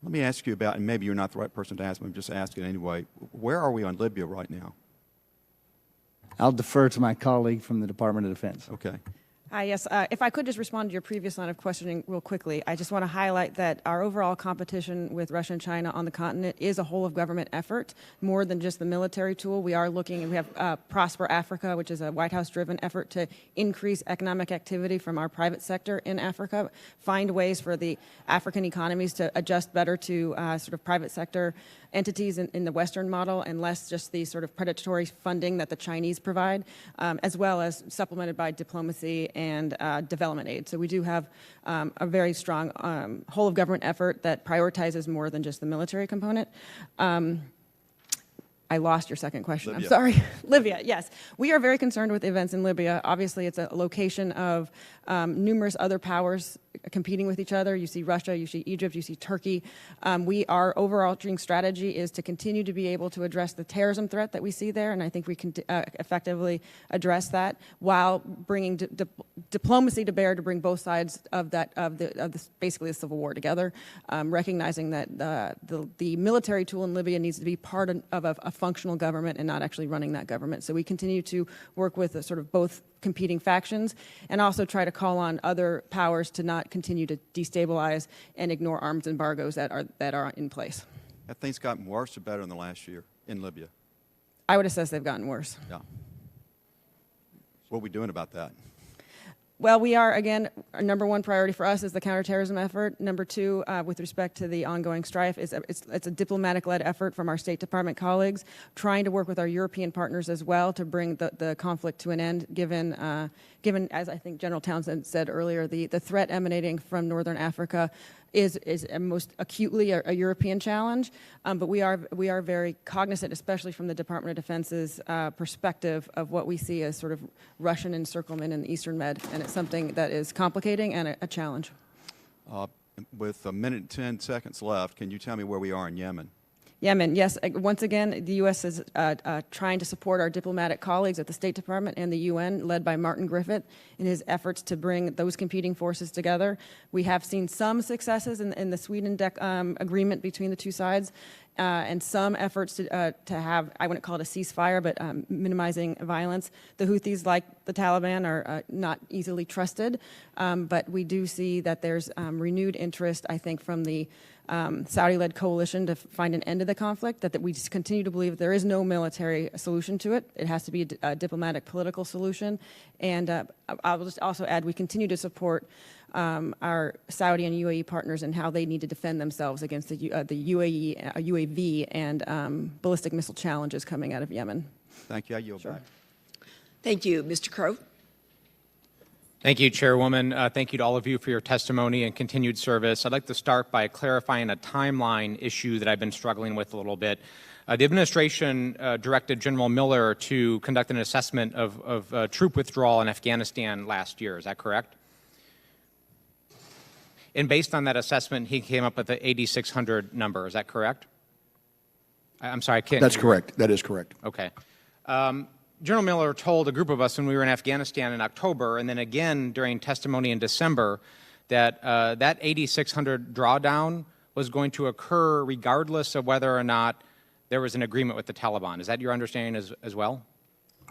Let me ask you about, and maybe you're not the right person to ask, but I'm just asking anyway, where are we on Libya right now? I'll defer to my colleague from the Department of Defense. Okay. Yes, if I could just respond to your previous line of questioning real quickly, I just want to highlight that our overall competition with Russia and China on the continent is a whole of government effort, more than just the military tool. We are looking, and we have Prosper Africa, which is a White House-driven effort to increase economic activity from our private sector in Africa, find ways for the African economies to adjust better to sort of private sector entities in the Western model and less just the sort of predatory funding that the Chinese provide, as well as supplemented by diplomacy and development aid. So we do have a very strong whole of government effort that prioritizes more than just the military component. I lost your second question. Libya. I'm sorry. Libya, yes. We are very concerned with events in Libya. Obviously, it's a location of numerous other powers competing with each other. You see Russia, you see Egypt, you see Turkey. Our overarching strategy is to continue to be able to address the terrorism threat that we see there, and I think we can effectively address that while bringing diplomacy to bear to bring both sides of basically the civil war together, recognizing that the military tool in Libya needs to be part of a functional government and not actually running that government. So we continue to work with sort of both competing factions and also try to call on other powers to not continue to destabilize and ignore arms embargoes that are in place. Have things gotten worse or better in the last year in Libya? I would assess they've gotten worse. Yeah. What are we doing about that? Well, we are, again, our number one priority for us is the counterterrorism effort. Number two, with respect to the ongoing strife, it's a diplomatic-led effort from our State Department colleagues, trying to work with our European partners as well to bring the conflict to an end, given, as I think General Townsend said earlier, the threat emanating from Northern Africa is most acutely a European challenge, but we are very cognizant, especially from the Department of Defense's perspective, of what we see as sort of Russian encirclement in the Eastern Med, and it's something that is complicating and a challenge. With a minute and 10 seconds left, can you tell me where we are in Yemen? Yemen, yes. Once again, the U.S. is trying to support our diplomatic colleagues at the State Department and the UN, led by Martin Griffith, in his efforts to bring those competing forces together. We have seen some successes in the Sweden agreement between the two sides, and some efforts to have, I wouldn't call it a ceasefire, but minimizing violence. The Houthis, like the Taliban, are not easily trusted, but we do see that there's renewed interest, I think, from the Saudi-led coalition to find an end to the conflict, that we just continue to believe there is no military solution to it. It has to be a diplomatic, political solution. And I will just also add, we continue to support our Saudi and UAE partners in how they need to defend themselves against the UAV and ballistic missile challenges coming out of Yemen. Thank you. I yield back. Thank you. Mr. Crow. Thank you, Chairwoman. Thank you to all of you for your testimony and continued service. I'd like to start by clarifying a timeline issue that I've been struggling with a little bit. The administration directed General Miller to conduct an assessment of troop withdrawal in Afghanistan last year. Is that correct? And based on that assessment, he came up with the 8,600 number. Is that correct? I'm sorry, I can't. That's correct. That is correct. Okay. General Miller told a group of us when we were in Afghanistan in October, and then again during testimony in December, that that 8,600 drawdown was going to occur regardless of whether or not there was an agreement with the Taliban. Is that your understanding as well?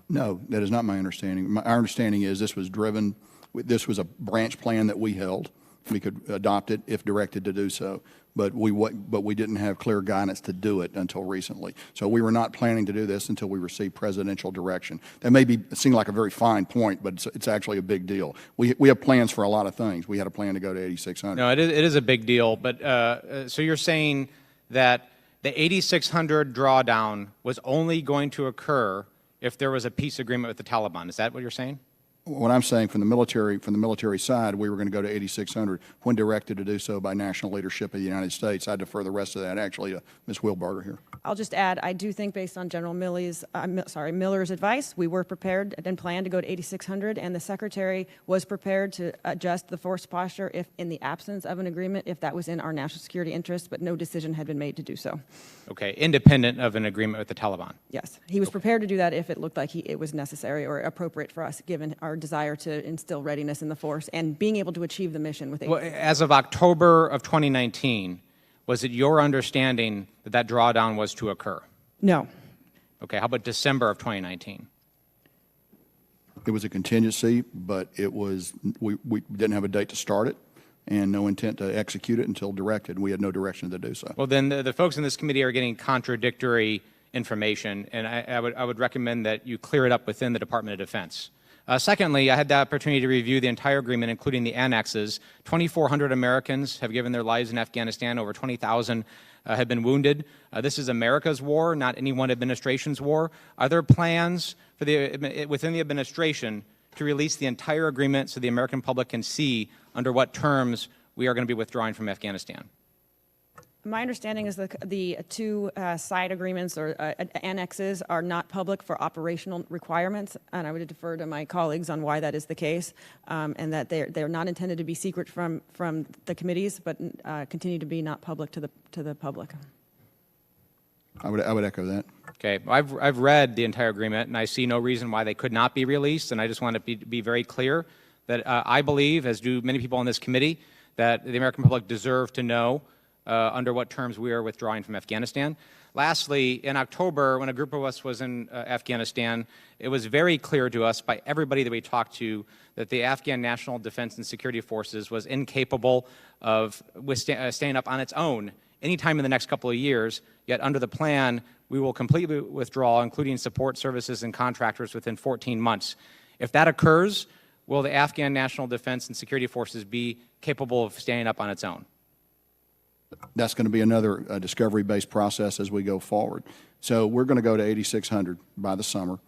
No, that is not my understanding. Our understanding is this was a branch plan that we held. We could adopt it if directed to do so, but we didn't have clear guidance to do it until recently. So we were not planning to do this until we received presidential direction. That may seem like a very fine point, but it's actually a big deal. We have plans for a lot of things. We had a plan to go to 8,600. No, it is a big deal, but so you're saying that the 8,600 drawdown was only going to occur if there was a peace agreement with the Taliban. Is that what you're saying? What I'm saying from the military side, we were going to go to 8,600 when directed to do so by national leadership of the United States. I defer the rest of that actually to Ms. Wheelbarger here. I'll just add, I do think based on General Miller's advice, we were prepared and planned to go to 8,600, and the Secretary was prepared to adjust the force posture if, in the absence of an agreement, if that was in our national security interest, but no decision had been made to do so. Okay, independent of an agreement with the Taliban? Yes, he was prepared to do that if it looked like it was necessary or appropriate for us, given our desire to instill readiness in the force and being able to achieve the mission with 8,600. Well, as of October of 2019, was it your understanding that that drawdown was to occur? No. Okay, how about December of 2019? It was a contingency, but we didn't have a date to start it and no intent to execute it until directed. We had no direction to do so. Well, then the folks in this committee are getting contradictory information, and I would recommend that you clear it up within the Department of Defense. Secondly, I had the opportunity to review the entire agreement, including the annexes. 2,400 Americans have given their lives in Afghanistan. Over 20,000 have been wounded. This is America's war, not any one administration's war. Are there plans within the administration to release the entire agreement so the American public can see under what terms we are going to be withdrawing from Afghanistan? My understanding is the two side agreements or annexes are not public for operational requirements, and I would defer to my colleagues on why that is the case, and that they're not intended to be secret from the committees, but continue to be not public to the public. I would echo that. Okay, I've read the entire agreement, and I see no reason why they could not be released. And I just want to be very clear that I believe, as do many people on this committee, that the American public deserve to know under what terms we are withdrawing from Afghanistan. Lastly, in October, when a group of us was in Afghanistan, it was very clear to us by everybody that we talked to that the Afghan National Defense and Security Forces was incapable of staying up on its own anytime in the next couple of years, yet under the plan, we will completely withdraw, including support services and contractors, within 14 months. If that occurs, will the Afghan National Defense and Security Forces be capable of standing up on its own? That's going to be another discovery-based process as we go forward. So we're going to go to 8,600 by the summer.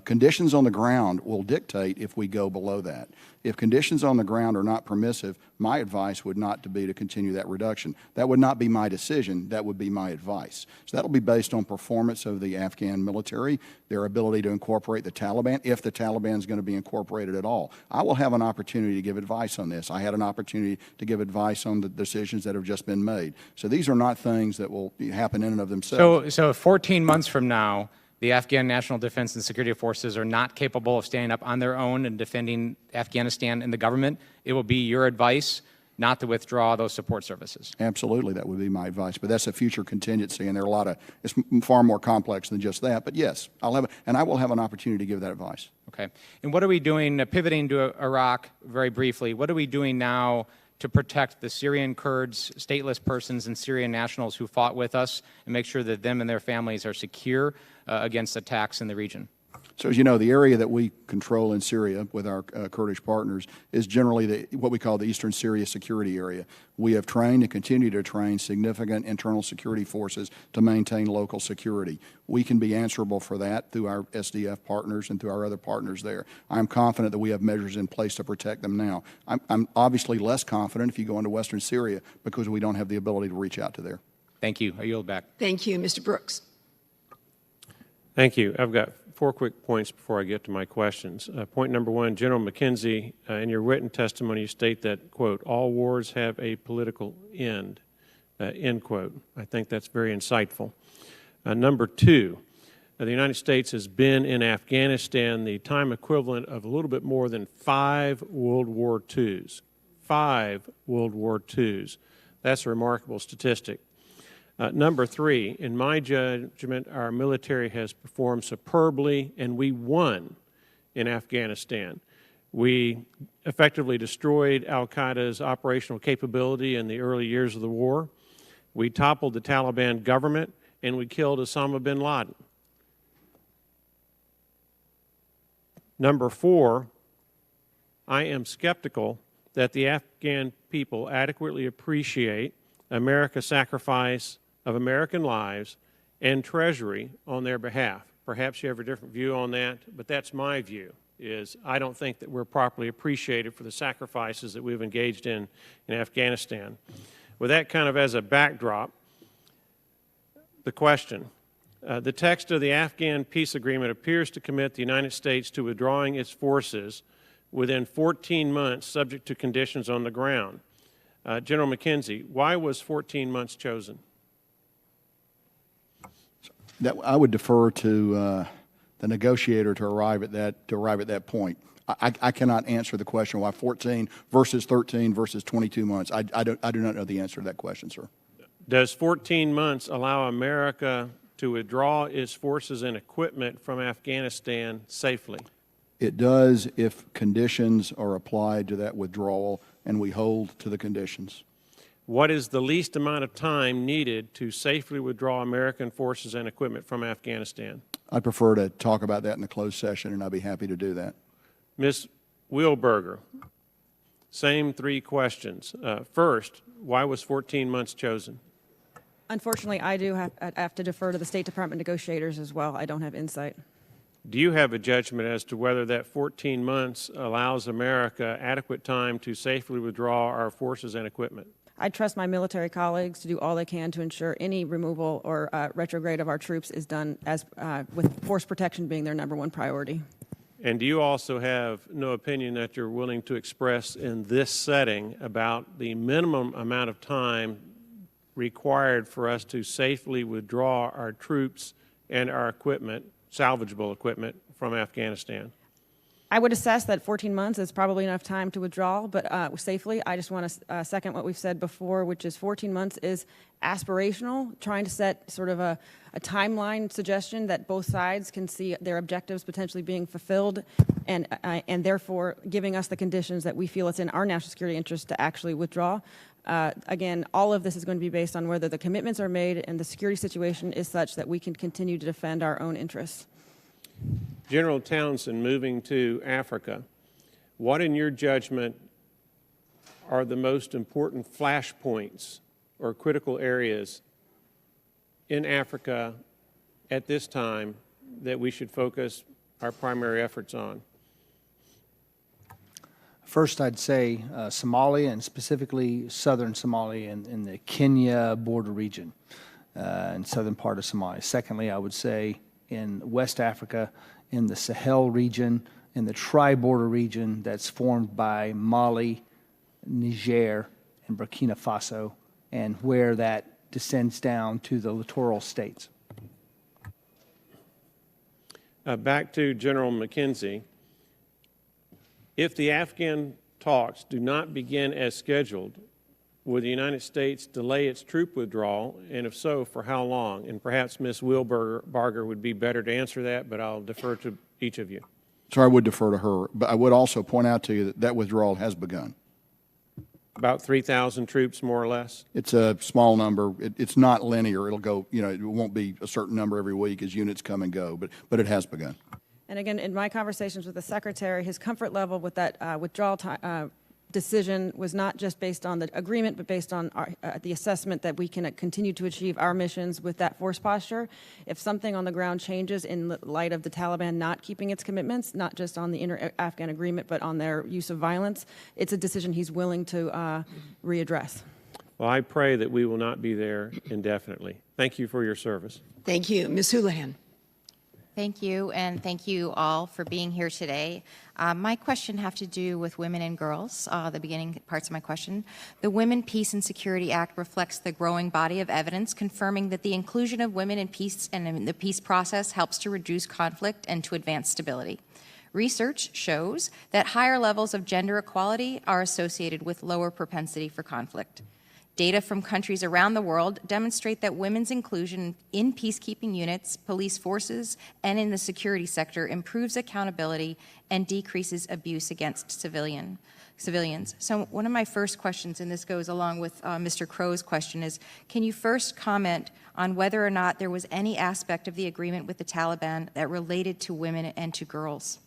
Conditions on the ground will dictate if we go below that. If conditions on the ground are not permissive, my advice would not to be to continue that reduction. That would not be my decision. That would be my advice. So that will be based on performance of the Afghan military, their ability to incorporate the Taliban, if the Taliban is going to be incorporated at all. I will have an opportunity to give advice on this. I had an opportunity to give advice on the decisions that have just been made. So these are not things that will happen in and of themselves. So 14 months from now, the Afghan National Defense and Security Forces are not capable of standing up on their own and defending Afghanistan and the government. It will be your advice not to withdraw those support services. Absolutely, that would be my advice. But that's a future contingency, and there are a lot of, it's far more complex than just that. But yes, I will have an opportunity to give that advice. Okay. And what are we doing, pivoting to Iraq very briefly, what are we doing now to protect the Syrian Kurds, stateless persons, and Syrian nationals who fought with us and make sure that them and their families are secure against attacks in the region? So as you know, the area that we control in Syria with our Kurdish partners is generally what we call the Eastern Syria Security Area. We have trained and continue to train significant internal security forces to maintain local security. We can be answerable for that through our SDF partners and through our other partners there. I'm confident that we have measures in place to protect them now. I'm obviously less confident if you go into Western Syria because we don't have the ability to reach out to there. Thank you. I yield back. Thank you. Mr. Brooks. Thank you. I've got 4 quick points before I get to my questions. Point number 1, General McKenzie, in your written testimony, you state that, quote, all wars have a political end, end quote. I think that's very insightful. Number 2, the United States has been in Afghanistan the time equivalent of a little bit more than 5 World War IIs. 5 World War IIs. That's a remarkable statistic. Number 3, in my judgment, our military has performed superbly, and we won in Afghanistan. We effectively destroyed al-Qaeda's operational capability in the early years of the war. We toppled the Taliban government, and we killed Osama bin Laden. Number 4, I am skeptical that the Afghan people adequately appreciate America's sacrifice of American lives and treasury on their behalf. Perhaps you have a different view on that, but that's my view, is I don't think that we're properly appreciated for the sacrifices that we've engaged in Afghanistan. With that kind of as a backdrop, the question, the text of the Afghan peace agreement appears to commit the United States to withdrawing its forces within 14 months subject to conditions on the ground. General McKenzie, why was 14 months chosen? I would defer to the negotiator to arrive at that point. I cannot answer the question why 14 versus 13 versus 22 months. I do not know the answer to that question, sir. Does 14 months allow America to withdraw its forces and equipment from Afghanistan safely? It does if conditions are applied to that withdrawal and we hold to the conditions. What is the least amount of time needed to safely withdraw American forces and equipment from Afghanistan? I'd prefer to talk about that in the closed session, and I'd be happy to do that. Ms. Wheelbarger, same 3 questions. First, why was 14 months chosen? Unfortunately, I do have to defer to the State Department negotiators as well. I don't have insight. Do you have a judgment as to whether that 14 months allows America adequate time to safely withdraw our forces and equipment? I trust my military colleagues to do all they can to ensure any removal or retrograde of our troops is done with force protection being their #1 priority. And do you also have no opinion that you're willing to express in this setting about the minimum amount of time required for us to safely withdraw our troops and our equipment, salvageable equipment, from Afghanistan? I would assess that 14 months is probably enough time to withdraw, but safely. I just want to second what we've said before, which is 14 months is aspirational, trying to set sort of a timeline suggestion that both sides can see their objectives potentially being fulfilled, and therefore giving us the conditions that we feel it's in our national security interest to actually withdraw. Again, all of this is going to be based on whether the commitments are made and the security situation is such that we can continue to defend our own interests. General Townsend, moving to Africa, what in your judgment are the most important flashpoints or critical areas in Africa at this time that we should focus our primary efforts on? First, I'd say Somalia, and specifically southern Somalia in the Kenya border region and southern part of Somalia. Secondly, I would say in West Africa, in the Sahel region, in the tri-border region that's formed by Mali, Niger, and Burkina Faso, and where that descends down to the littoral states. Back to General McKenzie. If the Afghan talks do not begin as scheduled, would the United States delay its troop withdrawal, and if so, for how long? And perhaps Ms. Wheelbarger would be better to answer that, but I'll defer to each of you. So I would defer to her, but I would also point out to you that that withdrawal has begun. About 3,000 troops, more or less? It's a small number. It's not linear. It'll go, it won't be a certain number every week as units come and go, but it has begun. And again, in my conversations with the Secretary, his comfort level with that withdrawal decision was not just based on the agreement, but based on the assessment that we can continue to achieve our missions with that force posture. If something on the ground changes in light of the Taliban not keeping its commitments, not just on the inter-Afghan agreement, but on their use of violence, it's a decision he's willing to readdress. Well, I pray that we will not be there indefinitely. Thank you for your service. Thank you. Ms. Houlihan. Thank you, and thank you all for being here today. My question have to do with women and girls, the beginning parts of my question. The Women, Peace, and Security Act reflects the growing body of evidence confirming that the inclusion of women in peace and in the peace process helps to reduce conflict and to advance stability. Research shows that higher levels of gender equality are associated with lower propensity for conflict. Data from countries around the world demonstrate that women's inclusion in peacekeeping units, police forces, and in the security sector improves accountability and decreases abuse against civilians. So one of my first questions, and this goes along with Mr. Crow's question, is can you first comment on whether or not there was any aspect of the agreement with the Taliban that related to women and to girls?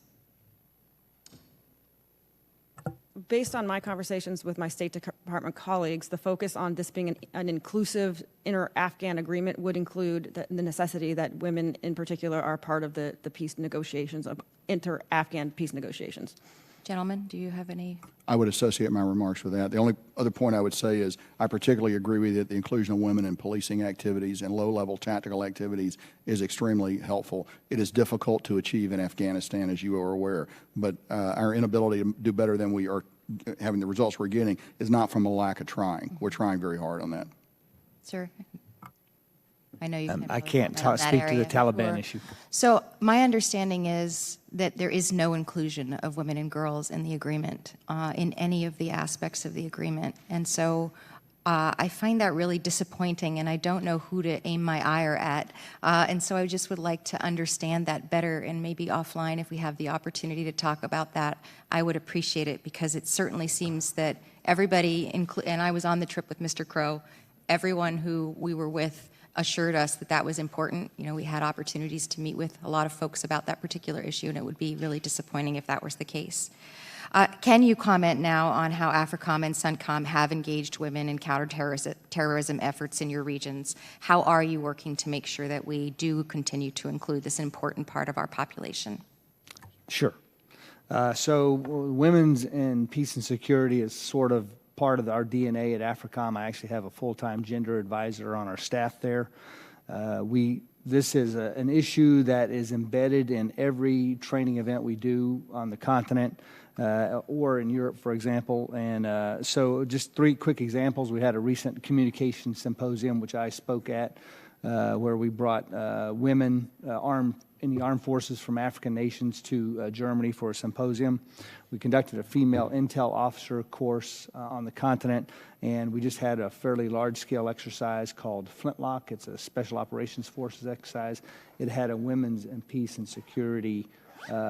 Based on my conversations with my State Department colleagues, the focus on this being an inclusive inter-Afghan agreement would include the necessity that women in particular are part of the peace negotiations, of inter-Afghan peace negotiations. Gentlemen, do you have any? I would associate my remarks with that. The only other point I would say is I particularly agree with you that the inclusion of women in policing activities and low-level tactical activities is extremely helpful. It is difficult to achieve in Afghanistan, as you are aware, but our inability to do better than we are having the results we're getting is not from a lack of trying. We're trying very hard on that. Sir? I know you I can't speak to the Taliban issue. So my understanding is that there is no inclusion of women and girls in the agreement, in any of the aspects of the agreement. And so I find that really disappointing, and I don't know who to aim my ire at. And so I just would like to understand that better, and maybe offline, if we have the opportunity to talk about that, I would appreciate it, because it certainly seems that everybody, and I was on the trip with Mr. Crow, everyone who we were with assured us that that was important. You know, we had opportunities to meet with a lot of folks about that particular issue, and it would be really disappointing if that was the case. Can you comment now on how AFRICOM and CENTCOM have engaged women in counterterrorism efforts in your regions? How are you working to make sure that we do continue to include this important part of our population? Sure. So women's in peace and security is sort of part of our DNA at AFRICOM. I actually have a full-time gender advisor on our staff there. This is an issue that is embedded in every training event we do on the continent or in Europe, for example. And so just 3 quick examples. We had a recent communication symposium, which I spoke at, where we brought women in the armed forces from African nations to Germany for a symposium. We conducted a female intel officer course on the continent, and we just had a fairly large-scale exercise called Flintlock. It's a Special Operations Forces exercise. It had a women's and peace and security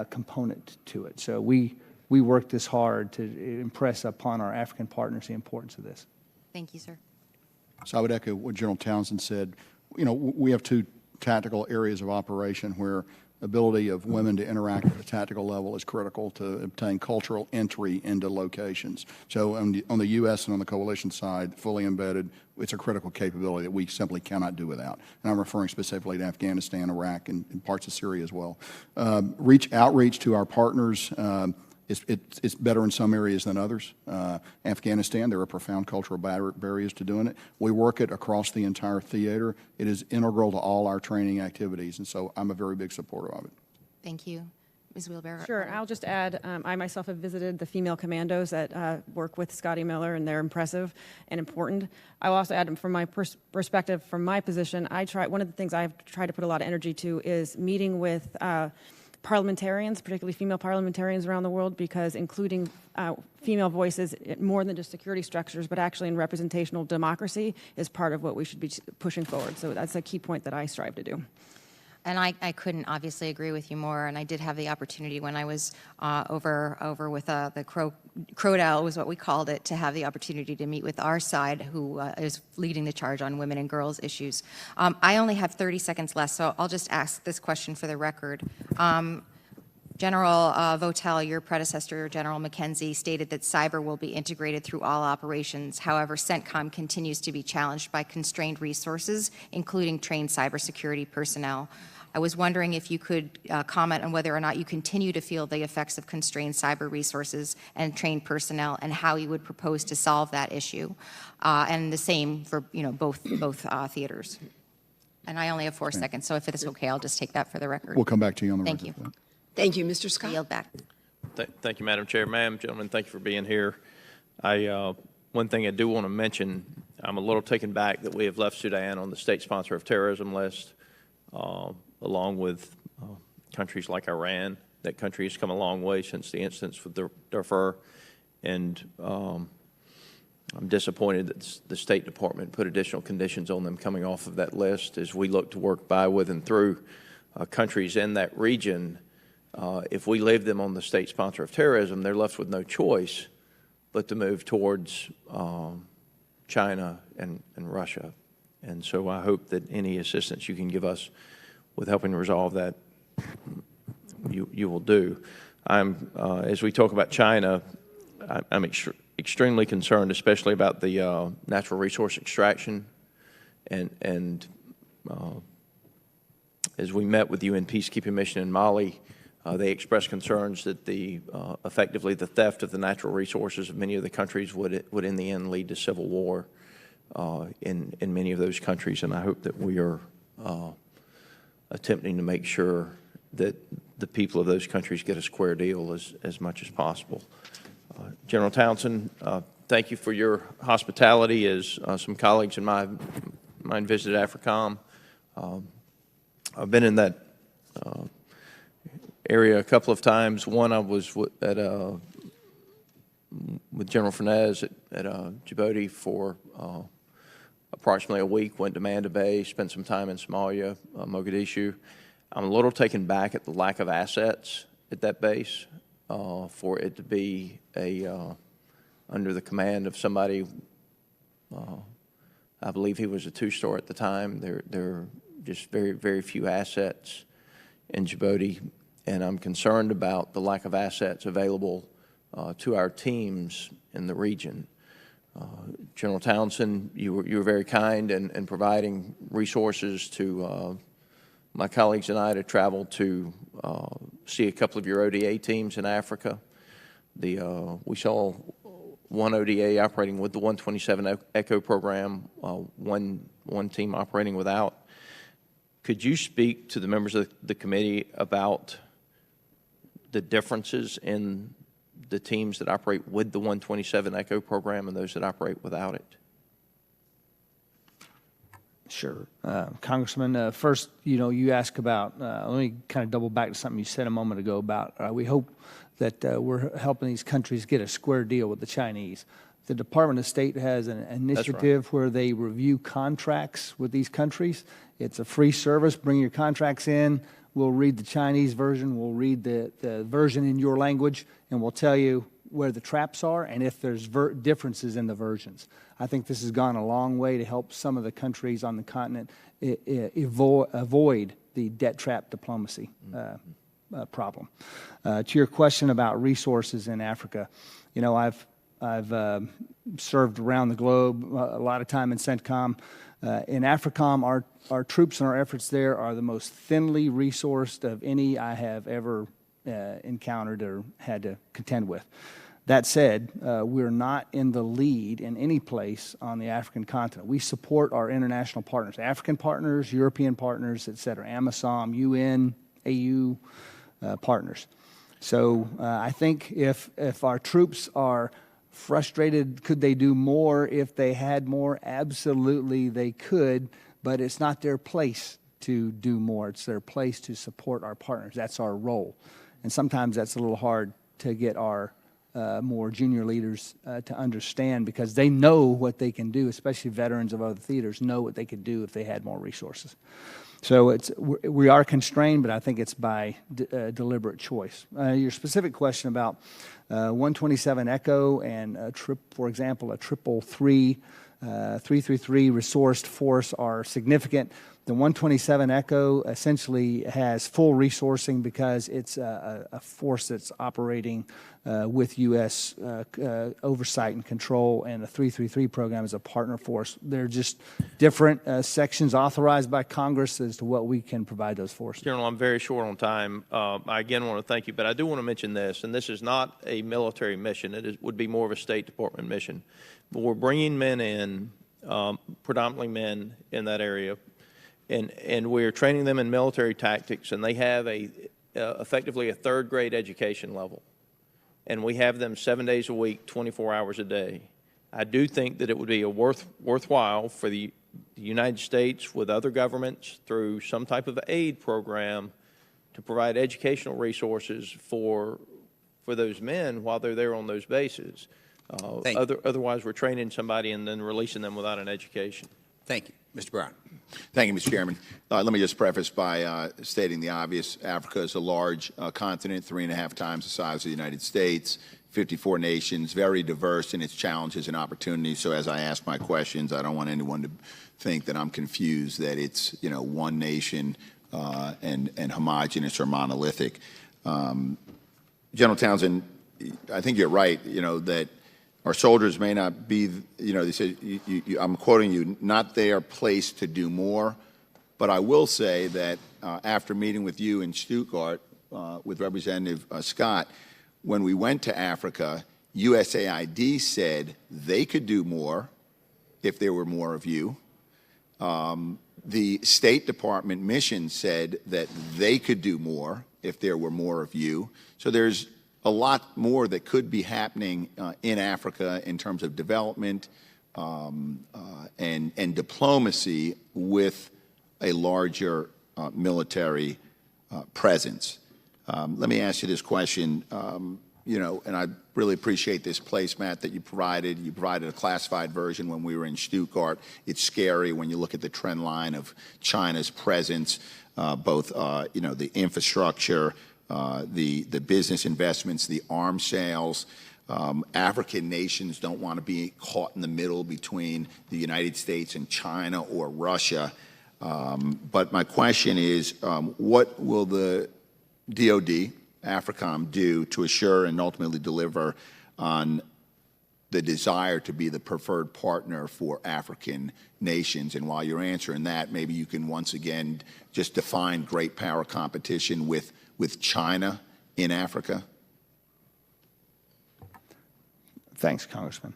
component to it. So we worked this hard to impress upon our African partners the importance of this. Thank you, sir. So I would echo what General Townsend said. You know, we have 2 tactical areas of operation where ability of women to interact at the tactical level is critical to obtain cultural entry into locations. So on the U.S. and on the coalition side, fully embedded, it's a critical capability that we simply cannot do without. And I'm referring specifically to Afghanistan, Iraq, and parts of Syria as well. Outreach to our partners, it's better in some areas than others. Afghanistan, there are profound cultural barriers to doing it. We work it across the entire theater. It is integral to all our training activities, and so I'm a very big supporter of it. Thank you. Ms. Wheelbarger. Sure. I'll just add, I myself have visited the female commandos that work with Scotty Miller, and they're impressive and important. I'll also add, from my perspective, from my position, one of the things I've tried to put a lot of energy to is meeting with parliamentarians, particularly female parliamentarians around the world, because including female voices more than just security structures, but actually in representational democracy is part of what we should be pushing forward. So that's a key point that I strive to do. And I couldn't obviously agree with you more. And I did have the opportunity when I was over with the Crodel was what we called it, to have the opportunity to meet with our side, who is leading the charge on women and girls issues. I only have 30 seconds left, so I'll just ask this question for the record. General Votel, your predecessor, General McKenzie, stated that cyber will be integrated through all operations. However, CENTCOM continues to be challenged by constrained resources, including trained cybersecurity personnel. I was wondering if you could comment on whether or not you continue to feel the effects of constrained cyber resources and trained personnel, and how you would propose to solve that issue, and the same for both theaters. And I only have 4 seconds, so if it is okay, I'll just take that for the record. We'll come back to you on the record. Thank you. Thank you, Mr. Scott. Yield back. Thank you, Madam Chair. Ma'am, gentlemen, thank you for being here. One thing I do want to mention, I'm a little taken back that we have left Sudan on the state sponsor of terrorism list, along with countries like Iran. That country has come a long way since the incidents with Darfur, and I'm disappointed that the State Department put additional conditions on them coming off of that list as we look to work by, with, and through countries in that region. If we leave them on the state sponsor of terrorism, they're left with no choice but to move towards China and Russia. And so I hope that any assistance you can give us with helping resolve that, you will do. As we talk about China, I'm extremely concerned, especially about the natural resource extraction. And as we met with the UN peacekeeping mission in Mali, they expressed concerns that effectively the theft of the natural resources of many of the countries would in the end lead to civil war in many of those countries. And I hope that we are attempting to make sure that the people of those countries get a square deal as much as possible. General Townsend, thank you for your hospitality as some colleagues of mine visited AFRICOM. I've been in that area a couple of times. One, I was with General Fernez at Djibouti for approximately a week, went to Manda Bay, spent some time in Somalia, Mogadishu. I'm a little taken back at the lack of assets at that base for it to be under the command of somebody, I believe he was a two-star at the time. There are just very, very few assets in Djibouti, and I'm concerned about the lack of assets available to our teams in the region. General Townsend, you were very kind in providing resources to my colleagues and I to travel to see a couple of your ODA teams in Africa. We saw one ODA operating with the 127 Echo program, one team operating without. Could you speak to the members of the committee about the differences in the teams that operate with the 127 Echo program and those that operate without it? Sure. Congressman, first, you ask about, let me kind of double back to something you said a moment ago about we hope that we're helping these countries get a square deal with the Chinese. The Department of State has an initiative where they review contracts with these countries. It's a free service. Bring your contracts in. We'll read the Chinese version. We'll read the version in your language, and we'll tell you where the traps are and if there's differences in the versions. I think this has gone a long way to help some of the countries on the continent avoid the debt trap diplomacy problem. To your question about resources in Africa, I've served around the globe, a lot of time in CENTCOM. In AFRICOM, our troops and our efforts there are the most thinly resourced of any I have ever encountered or had to contend with. That said, we're not in the lead in any place on the African continent. We support our international partners, African partners, European partners, et cetera, AMISOM, UN, AU partners. So I think if our troops are frustrated, could they do more if they had more? Absolutely they could, but it's not their place to do more. It's their place to support our partners. That's our role. And sometimes that's a little hard to get our more junior leaders to understand because they know what they can do, especially veterans of other theaters know what they could do if they had more resources. So we are constrained, but I think it's by deliberate choice. Your specific question about 127 Echo and for example, a 333 resourced force are significant. The 127 Echo essentially has full resourcing because it's a force that's operating with U.S. Oversight and control, and the 333 program is a partner force. They're just different sections authorized by Congress as to what we can provide those forces. General, I'm very short on time. I again want to thank you, but I do want to mention this, and this is not a military mission. It would be more of a State Department mission. But we're bringing men in, predominantly men in that area, and we're training them in military tactics, and they have effectively a third-grade education level. And we have them 7 days a week, 24 hours a day. I do think that it would be worthwhile for the United States with other governments through some type of aid program to provide educational resources for those men while they're there on those bases. Otherwise, we're training somebody and then releasing them without an education. Thank you. Mr. Brown. Thank you, Mr. Chairman. Let me just preface by stating the obvious. Africa is a large continent, 3.5 times the size of the United States, 54 nations, very diverse in its challenges and opportunities. So as I ask my questions, I don't want anyone to think that I'm confused that it's, one nation and homogenous or monolithic. General Townsend, I think you're right, that our soldiers may not be, they said, I'm quoting you, not their place to do more. But I will say that after meeting with you in Stuttgart with Representative Scott, when we went to Africa, USAID said they could do more if there were more of you. The State Department mission said that they could do more if there were more of you. So there's a lot more that could be happening in Africa in terms of development and diplomacy with a larger military presence. Let me ask you this question, and I really appreciate this placemat that you provided. You provided a classified version when we were in Stuttgart. It's scary when you look at the trend line of China's presence, both, the infrastructure, the business investments, the arms sales. African nations don't want to be caught in the middle between the United States and China or Russia. But my question is, what will the DOD, AFRICOM, do to assure and ultimately deliver on the desire to be the preferred partner for African nations? And while you're answering that, maybe you can once again just define great power competition with China in Africa? Thanks, Congressman.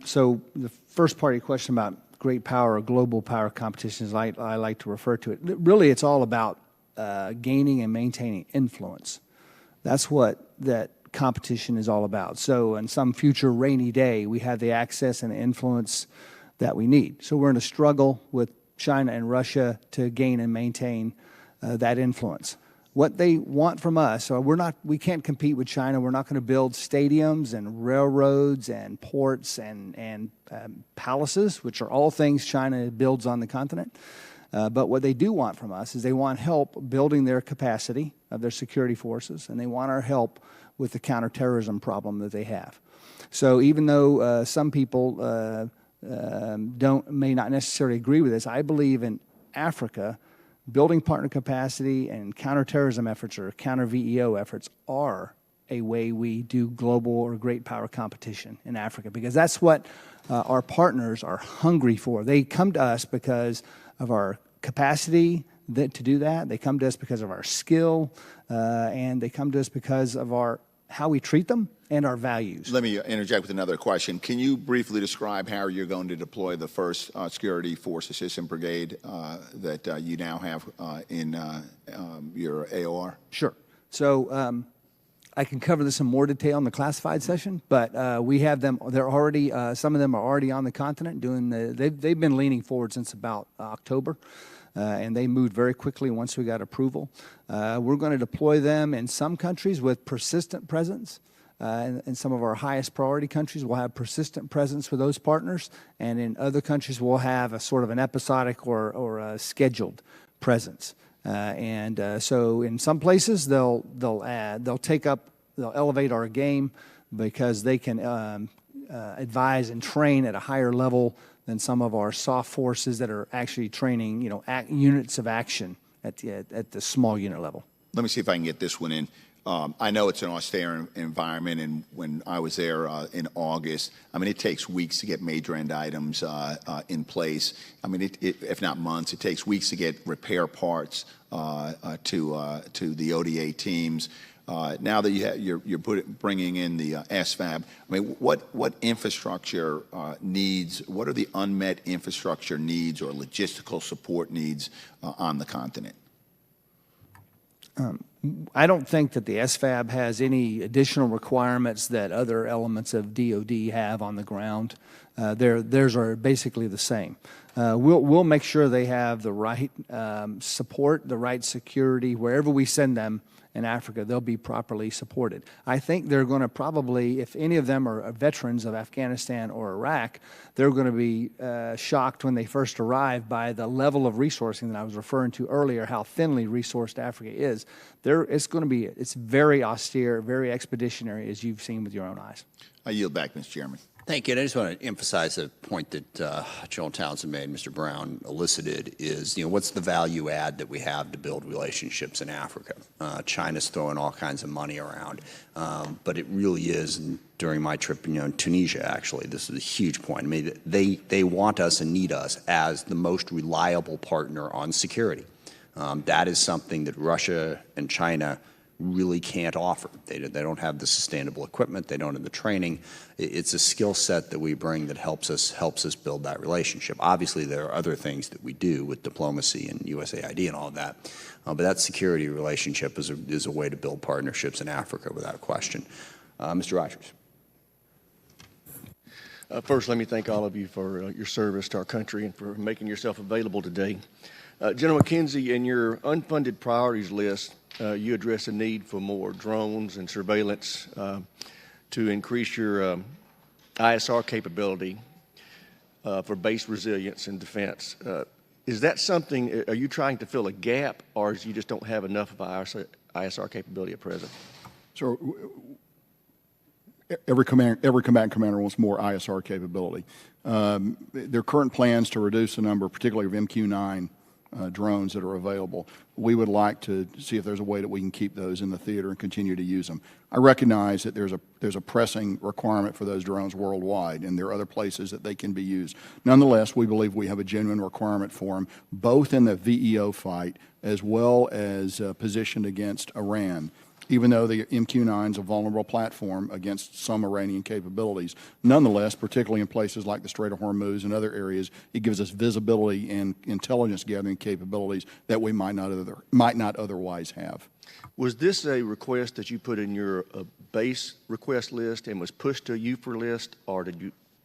So the first part of your question about great power or global power competitions, I like to refer to it. Really, it's all about gaining and maintaining influence. That's what that competition is all about. So on some future rainy day, we have the access and influence that we need. So we're in a struggle with China and Russia to gain and maintain that influence. What they want from us, so we can't compete with China. We're not going to build stadiums and railroads and ports and palaces, which are all things China builds on the continent. But what they do want from us is they want help building their capacity of their security forces, and they want our help with the counterterrorism problem that they have. So even though some people may not necessarily agree with this, I believe in Africa, building partner capacity and counterterrorism efforts or counter-VEO efforts are a way we do global or great power competition in Africa, because that's what our partners are hungry for. They come to us because of our capacity to do that. They come to us because of our skill, and they come to us because of how we treat them and our values. Let me interject with another question. Can you briefly describe how you're going to deploy the first Security Force Assistant Brigade that you now have in your AOR? Sure. So I can cover this in more detail in the classified session, but we have them. They're already. Some of them are already on the continent doing they've been leaning forward since about October. And they moved very quickly once we got approval. We're going to deploy them in some countries with persistent presence. In some of our highest priority countries, we'll have persistent presence with those partners. And in other countries, we'll have a sort of an episodic or a scheduled presence. So in some places, they'll elevate our game because they can advise and train at a higher level than some of our soft forces that are actually training, units of action at the small unit level. Let me see if I can get this one in. I know it's an austere environment, and when I was there in August, I mean, it takes weeks to get major end items in place. I mean, if not months, it takes weeks to get repair parts to the ODA teams. Now that you're bringing in the SFAB, I mean, what infrastructure needs? What are the unmet infrastructure needs or logistical support needs on the continent? I don't think that the SFAB has any additional requirements that other elements of DOD have on the ground. Theirs are basically the same. We'll make sure they have the right support, the right security. Wherever we send them in Africa, they'll be properly supported. I think they're going to probably, if any of them are veterans of Afghanistan or Iraq, they're going to be shocked when they first arrive by the level of resourcing that I was referring to earlier, how thinly resourced Africa is. It's very austere, very expeditionary, as you've seen with your own eyes. I yield back, Mr. Chairman. Thank you. And I just want to emphasize a point that General Townsend made, Mr. Brown elicited, is, what's the value add that we have to build relationships in Africa? China's throwing all kinds of money around, but it really is, and during my trip in Tunisia, actually, this is a huge point. I mean, they want us and need us as the most reliable partner on security. That is something that Russia and China really can't offer. They don't have the sustainable equipment. They don't have the training. It's a skill set that we bring that helps us build that relationship. Obviously, there are other things that we do with diplomacy and USAID and all of that, but that security relationship is a way to build partnerships in Africa without question. Mr. Rogers. First, let me thank all of you for your service to our country and for making yourself available today. General McKenzie, in your unfunded priorities list, you address a need for more drones and surveillance to increase your ISR capability for base resilience and defense. Is that something, are you trying to fill a gap, or is you just don't have enough of ISR capability at present? So every combatant commander wants more ISR capability. Their current plans to reduce the number, particularly of MQ-9 drones that are available. We would like to see if there's a way that we can keep those in the theater and continue to use them. I recognize that there's a pressing requirement for those drones worldwide, and there are other places that they can be used. Nonetheless, we believe we have a genuine requirement for them, both in the VEO fight as well as positioned against Iran even though the MQ-9 is a vulnerable platform against some Iranian capabilities. Nonetheless, particularly in places like the Strait of Hormuz and other areas, it gives us visibility and intelligence gathering capabilities that we might not otherwise have. Was this a request that you put in your base request list and was pushed to a UFR list, or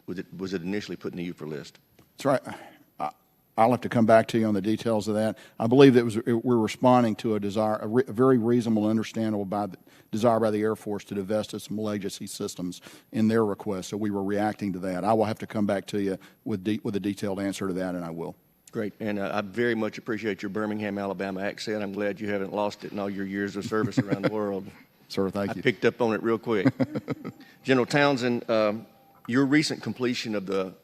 was it initially put in the UFR list? That's right. I'll have to come back to you on the details of that. I believe that we're responding to a desire, a very reasonable and understandable desire by the Air Force to divest of some legacy systems in their request. So we were reacting to that. I will have to come back to you with a detailed answer to that, and I will. Great, and I very much appreciate your Birmingham, Alabama accent. I'm glad you haven't lost it in all your years of service around the world. Sir, thank you. I picked up on it real quick. General Townsend, your recent completion of the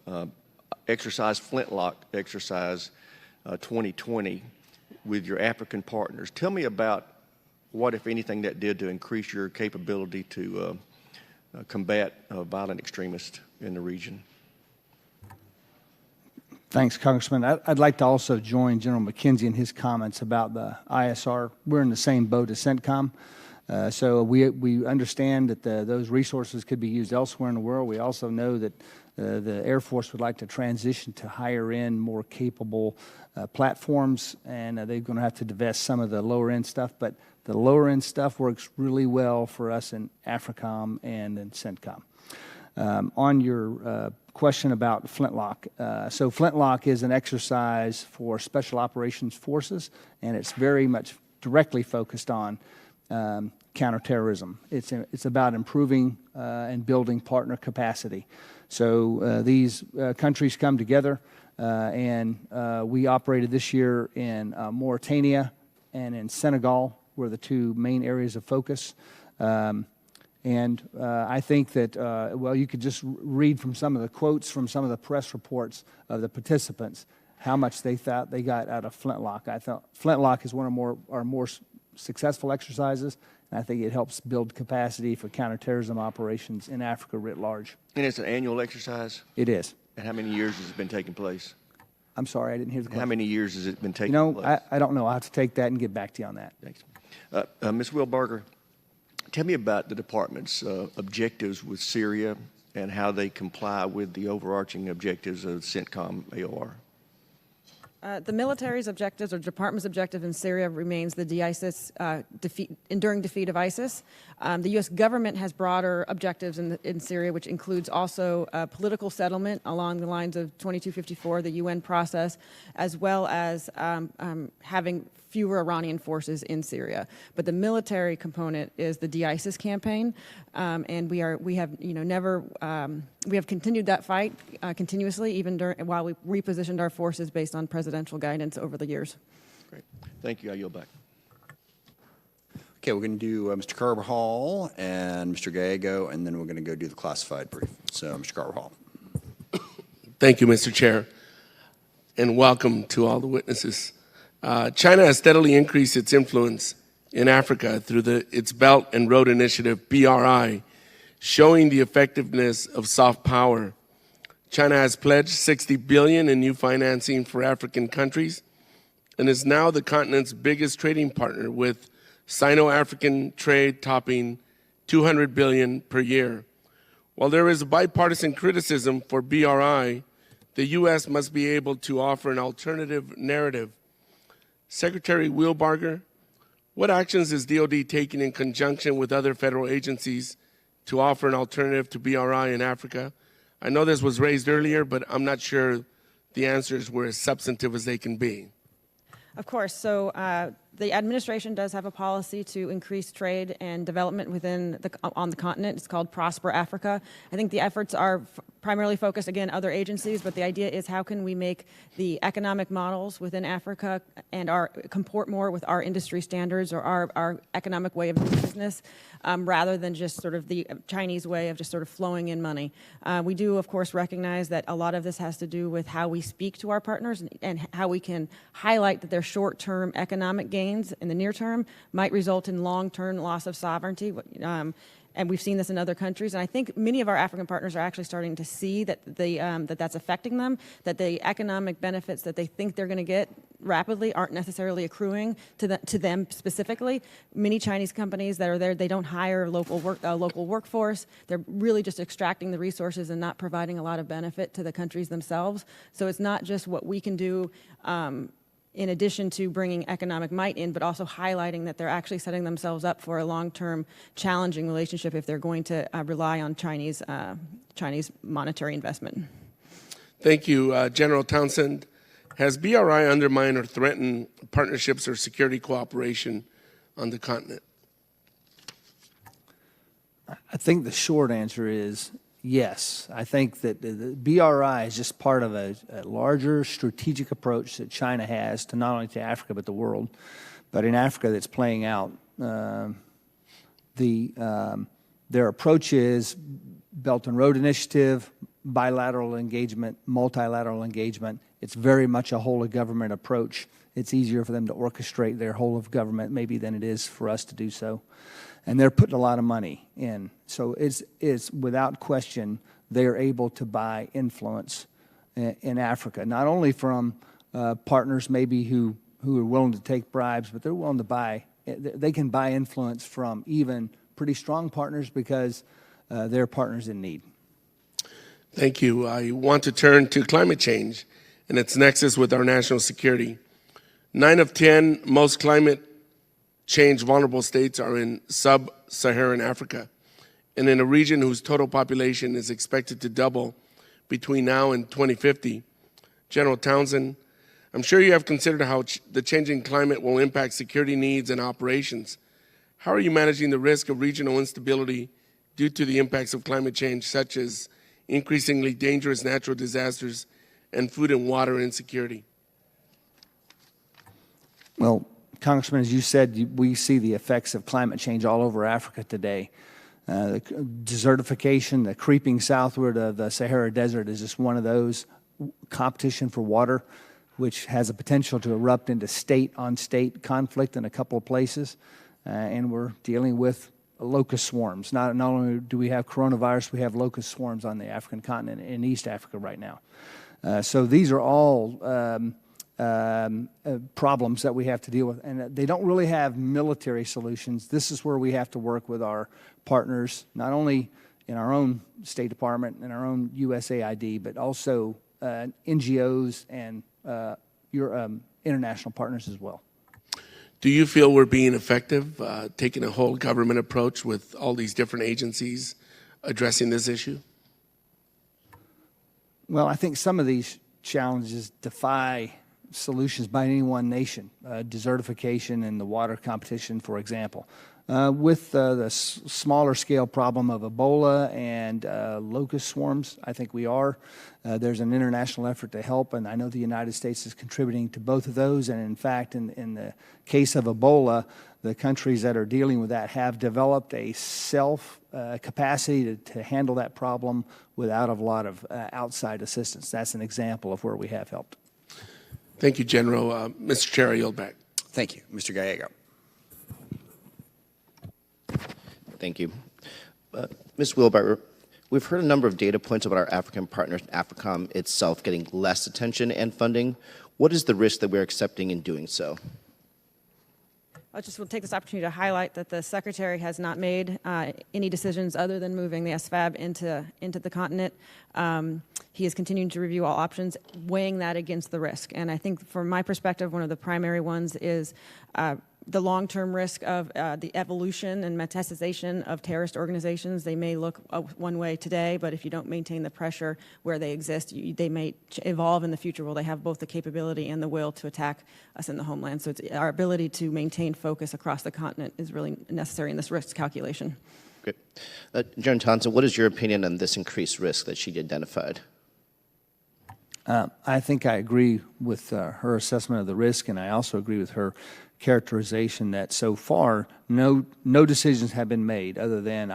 exercise Flintlock exercise 2020 with your African partners. Tell me about what, if anything, that did to increase your capability to combat violent extremists in the region. Thanks, Congressman. I'd like to also join General McKenzie in his comments about the ISR. We're in the same boat as CENTCOM. So we understand that those resources could be used elsewhere in the world. We also know that the Air Force would like to transition to higher-end, more capable platforms, and they're going to have to divest some of the lower-end stuff. But the lower-end stuff works really well for us in AFRICOM and in CENTCOM. On your question about Flintlock, so Flintlock is an exercise for Special Operations Forces, and it's very much directly focused on counterterrorism. It's about improving and building partner capacity. So these countries come together, and we operated this year in Mauritania and in Senegal were the two main areas of focus. And I think that, well, you could just read from some of the quotes from some of the press reports of the participants how much they thought they got out of Flintlock. I thought Flintlock is one of our more successful exercises, and I think it helps build capacity for counterterrorism operations in Africa writ large. And it's an annual exercise? It is. And how many years has it been taking place? I'm sorry, I didn't hear the question. How many years has it been taking place? I don't know. I'll have to take that and get back to you on that. Thanks. Ms. Wheelbarger, tell me about the department's objectives with Syria and how they comply with the overarching objectives of CENTCOM AOR. The military's objectives, or department's objective in Syria, remains the de-ISIS, enduring defeat of ISIS. The U.S. government has broader objectives in Syria, which includes also political settlement along the lines of 2254, the UN process, as well as having fewer Iranian forces in Syria. But the military component is the de-ISIS campaign, and we have continued that fight continuously, even while we repositioned our forces based on presidential guidance over the years. Great. Thank you. I yield back. Okay, we're going to do Mr. Carvajal and Mr. Gallego, and then we're going to go do the classified brief. So, Mr. Carvajal. Thank you, Mr. Chair, and welcome to all the witnesses. China has steadily increased its influence in Africa through its Belt and Road Initiative, BRI, showing the effectiveness of soft power. China has pledged $60 billion in new financing for African countries and is now the continent's biggest trading partner, with Sino-African trade topping $200 billion per year. While there is a bipartisan criticism for BRI, the U.S. must be able to offer an alternative narrative. Secretary Wheelbarger, what actions is DOD taking in conjunction with other federal agencies to offer an alternative to BRI in Africa? I know this was raised earlier, but I'm not sure the answers were as substantive as they can be. Of course. So the administration does have a policy to increase trade and development on the continent. It's called Prosper Africa. I think the efforts are primarily focused, again, other agencies, but the idea is how can we make the economic models within Africa and comport more with our industry standards or our economic way of doing business, rather than just sort of the Chinese way of just sort of flowing in money. We do, of course, recognize that a lot of this has to do with how we speak to our partners and how we can highlight that their short-term economic gains in the near term might result in long-term loss of sovereignty. And we've seen this in other countries. And I think many of our African partners are actually starting to see that that's affecting them, that the economic benefits that they think they're going to get rapidly aren't necessarily accruing to them specifically. Many Chinese companies that are there, they don't hire local workforce. They're really just extracting the resources and not providing a lot of benefit to the countries themselves. So it's not just what we can do in addition to bringing economic might in, but also highlighting that they're actually setting themselves up for a long-term challenging relationship if they're going to rely on Chinese monetary investment. Thank you. General Townsend, has BRI undermined or threatened partnerships or security cooperation on the continent? I think the short answer is yes. I think that the BRI is just part of a larger strategic approach that China has to not only to Africa but the world. But in Africa, that's playing out. Their approach is Belt and Road Initiative, bilateral engagement, multilateral engagement. It's very much a whole-of-government approach. It's easier for them to orchestrate their whole-of-government maybe than it is for us to do so. And they're putting a lot of money in. So it's without question, they're able to buy influence in Africa, not only from partners maybe who are willing to take bribes, but they're willing to buy, they can buy influence from even pretty strong partners because they're partners in need. Thank you. I want to turn to climate change and its nexus with our national security. 9 of 10 most climate change vulnerable states are in sub-Saharan Africa, and in a region whose total population is expected to double between now and 2050. General Townsend, I'm sure you have considered how the changing climate will impact security needs and operations. How are you managing the risk of regional instability due to the impacts of climate change, such as increasingly dangerous natural disasters and food and water insecurity? Well, Congressman, as you said, we see the effects of climate change all over Africa today. The desertification, the creeping southward of the Sahara Desert is just one of those. Competition for water, which has a potential to erupt into state-on-state conflict in a couple of places. And we're dealing with locust swarms. Not only do we have coronavirus, we have locust swarms on the African continent in East Africa right now. So these are all problems that we have to deal with, and they don't really have military solutions. This is where we have to work with our partners, not only in our own State Department and our own USAID, but also NGOs and your international partners as well. Do you feel we're being effective, taking a whole government approach with all these different agencies addressing this issue? Well, I think some of these challenges defy solutions by any one nation. Desertification and the water competition, for example. With the smaller scale problem of Ebola and locust swarms, I think we are. There's an international effort to help, and I know the United States is contributing to both of those. And in fact, in the case of Ebola, the countries that are dealing with that have developed a capacity to handle that problem without a lot of outside assistance. That's an example of where we have helped. Thank you, General. Mr. Chair, I yield back. Thank you. Mr. Gallego. Thank you. Ms. Wheelbarger, we've heard a number of data points about our African partners, AFRICOM itself, getting less attention and funding. What is the risk that we're accepting in doing so? I just will take this opportunity to highlight that the Secretary has not made any decisions other than moving the SFAB into the continent. He is continuing to review all options, weighing that against the risk. And I think from my perspective, one of the primary ones is the long-term risk of the evolution and metastasization of terrorist organizations. They may look one way today, but if you don't maintain the pressure where they exist, they may evolve in the future where they have both the capability and the will to attack us in the homeland. So it's our ability to maintain focus across the continent is really necessary in this risk calculation. Great. General Townsend, what is your opinion on this increased risk that she identified? I think I agree with her assessment of the risk, and I also agree with her characterization that so far no decisions have been made other than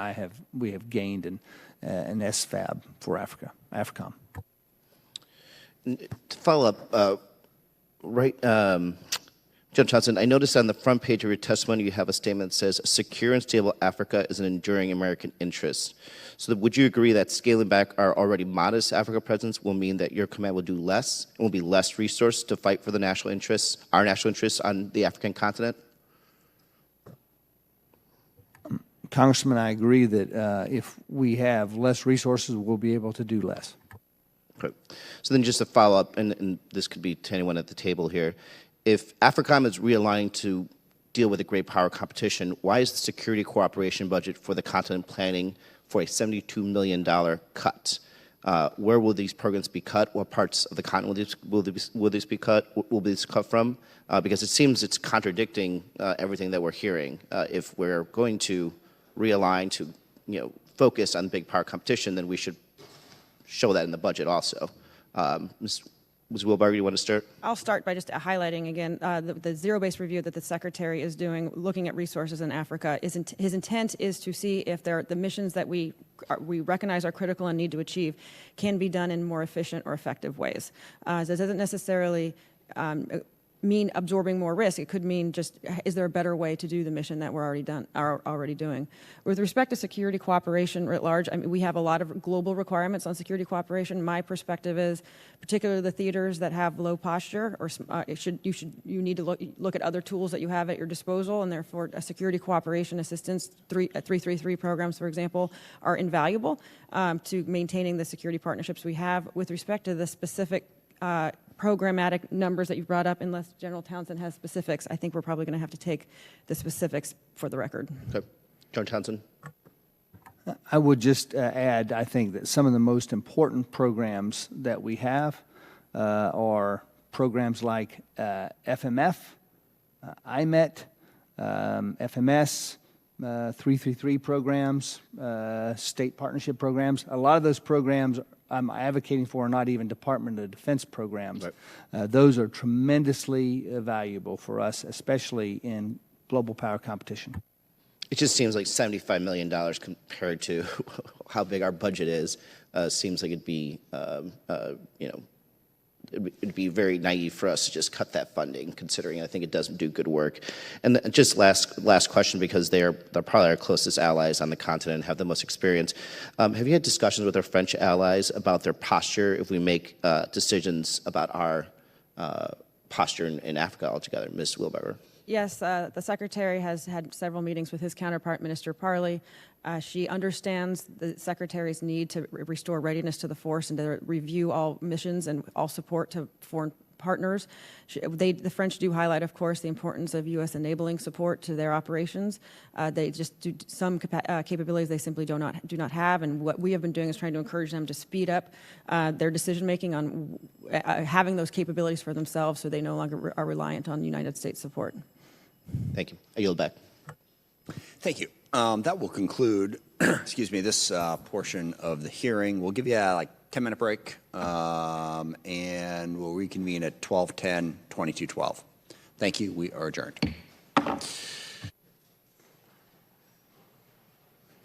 we have gained an SFAB for AFRICOM. To follow up, General Townsend, I noticed on the front page of your testimony you have a statement that says, secure and stable Africa is an enduring American interest. So would you agree that scaling back our already modest Africa presence will mean that your command will do less and will be less resource to fight for the national interests, our national interests on the African continent? Congressman, I agree that if we have less resources, we'll be able to do less. Okay. So then just a follow-up, and this could be to anyone at the table here. If AFRICOM is realigning to deal with a great power competition, why is the security cooperation budget for the continent planning for a $72 million cut? Where will these programs be cut? What parts of the continent will these be cut? Will these cut from? Because it seems it's contradicting everything that we're hearing. If we're going to realign to focus on big power competition, then we should show that in the budget also. Ms. Wheelbarger, you want to start? I'll start by just highlighting again the zero-based review that the Secretary is doing, looking at resources in Africa. His intent is to see if the missions that we recognize are critical and need to achieve can be done in more efficient or effective ways. That doesn't necessarily mean absorbing more risk. It could mean just, is there a better way to do the mission that we're already doing? With respect to security cooperation writ large, I mean, we have a lot of global requirements on security cooperation. My perspective is, particularly the theaters that have low posture, or you need to look at other tools that you have at your disposal, and therefore a security cooperation assistance 333 programs, for example, are invaluable to maintaining the security partnerships we have. With respect to the specific programmatic numbers that you brought up, unless General Townsend has specifics, I think we're probably going to have to take the specifics for the record. Okay. General Townsend? I would just add, I think that some of the most important programs that we have are programs like FMF, IMET, FMS, 333 programs, state partnership programs. A lot of those programs I'm advocating for are not even Department of Defense programs. Right. Those are tremendously valuable for us, especially in global power competition. It just seems like $75 million compared to how big our budget is. Seems like it'd be, it'd be very naive for us to just cut that funding, considering I think it doesn't do good work. And just last question, because they're probably our closest allies on the continent and have the most experience. Have you had discussions with our French allies about their posture if we make decisions about our posture in Africa altogether? Ms. Wheelbarger. Yes, the Secretary has had several meetings with his counterpart, Minister Parley. She understands the Secretary's need to restore readiness to the force and to review all missions and all support to foreign partners. The French do highlight, of course, the importance of U.S. enabling support to their operations. They just do some capabilities they simply do not have, and what we have been doing is trying to encourage them to speed up their decision-making on having those capabilities for themselves so they no longer are reliant on United States support. Thank you. I yield back. Thank you. That will conclude, excuse me, this portion of the hearing. We'll give you like 10-minute break, and we'll reconvene at 12:10, 22:12. Thank you. We are adjourned.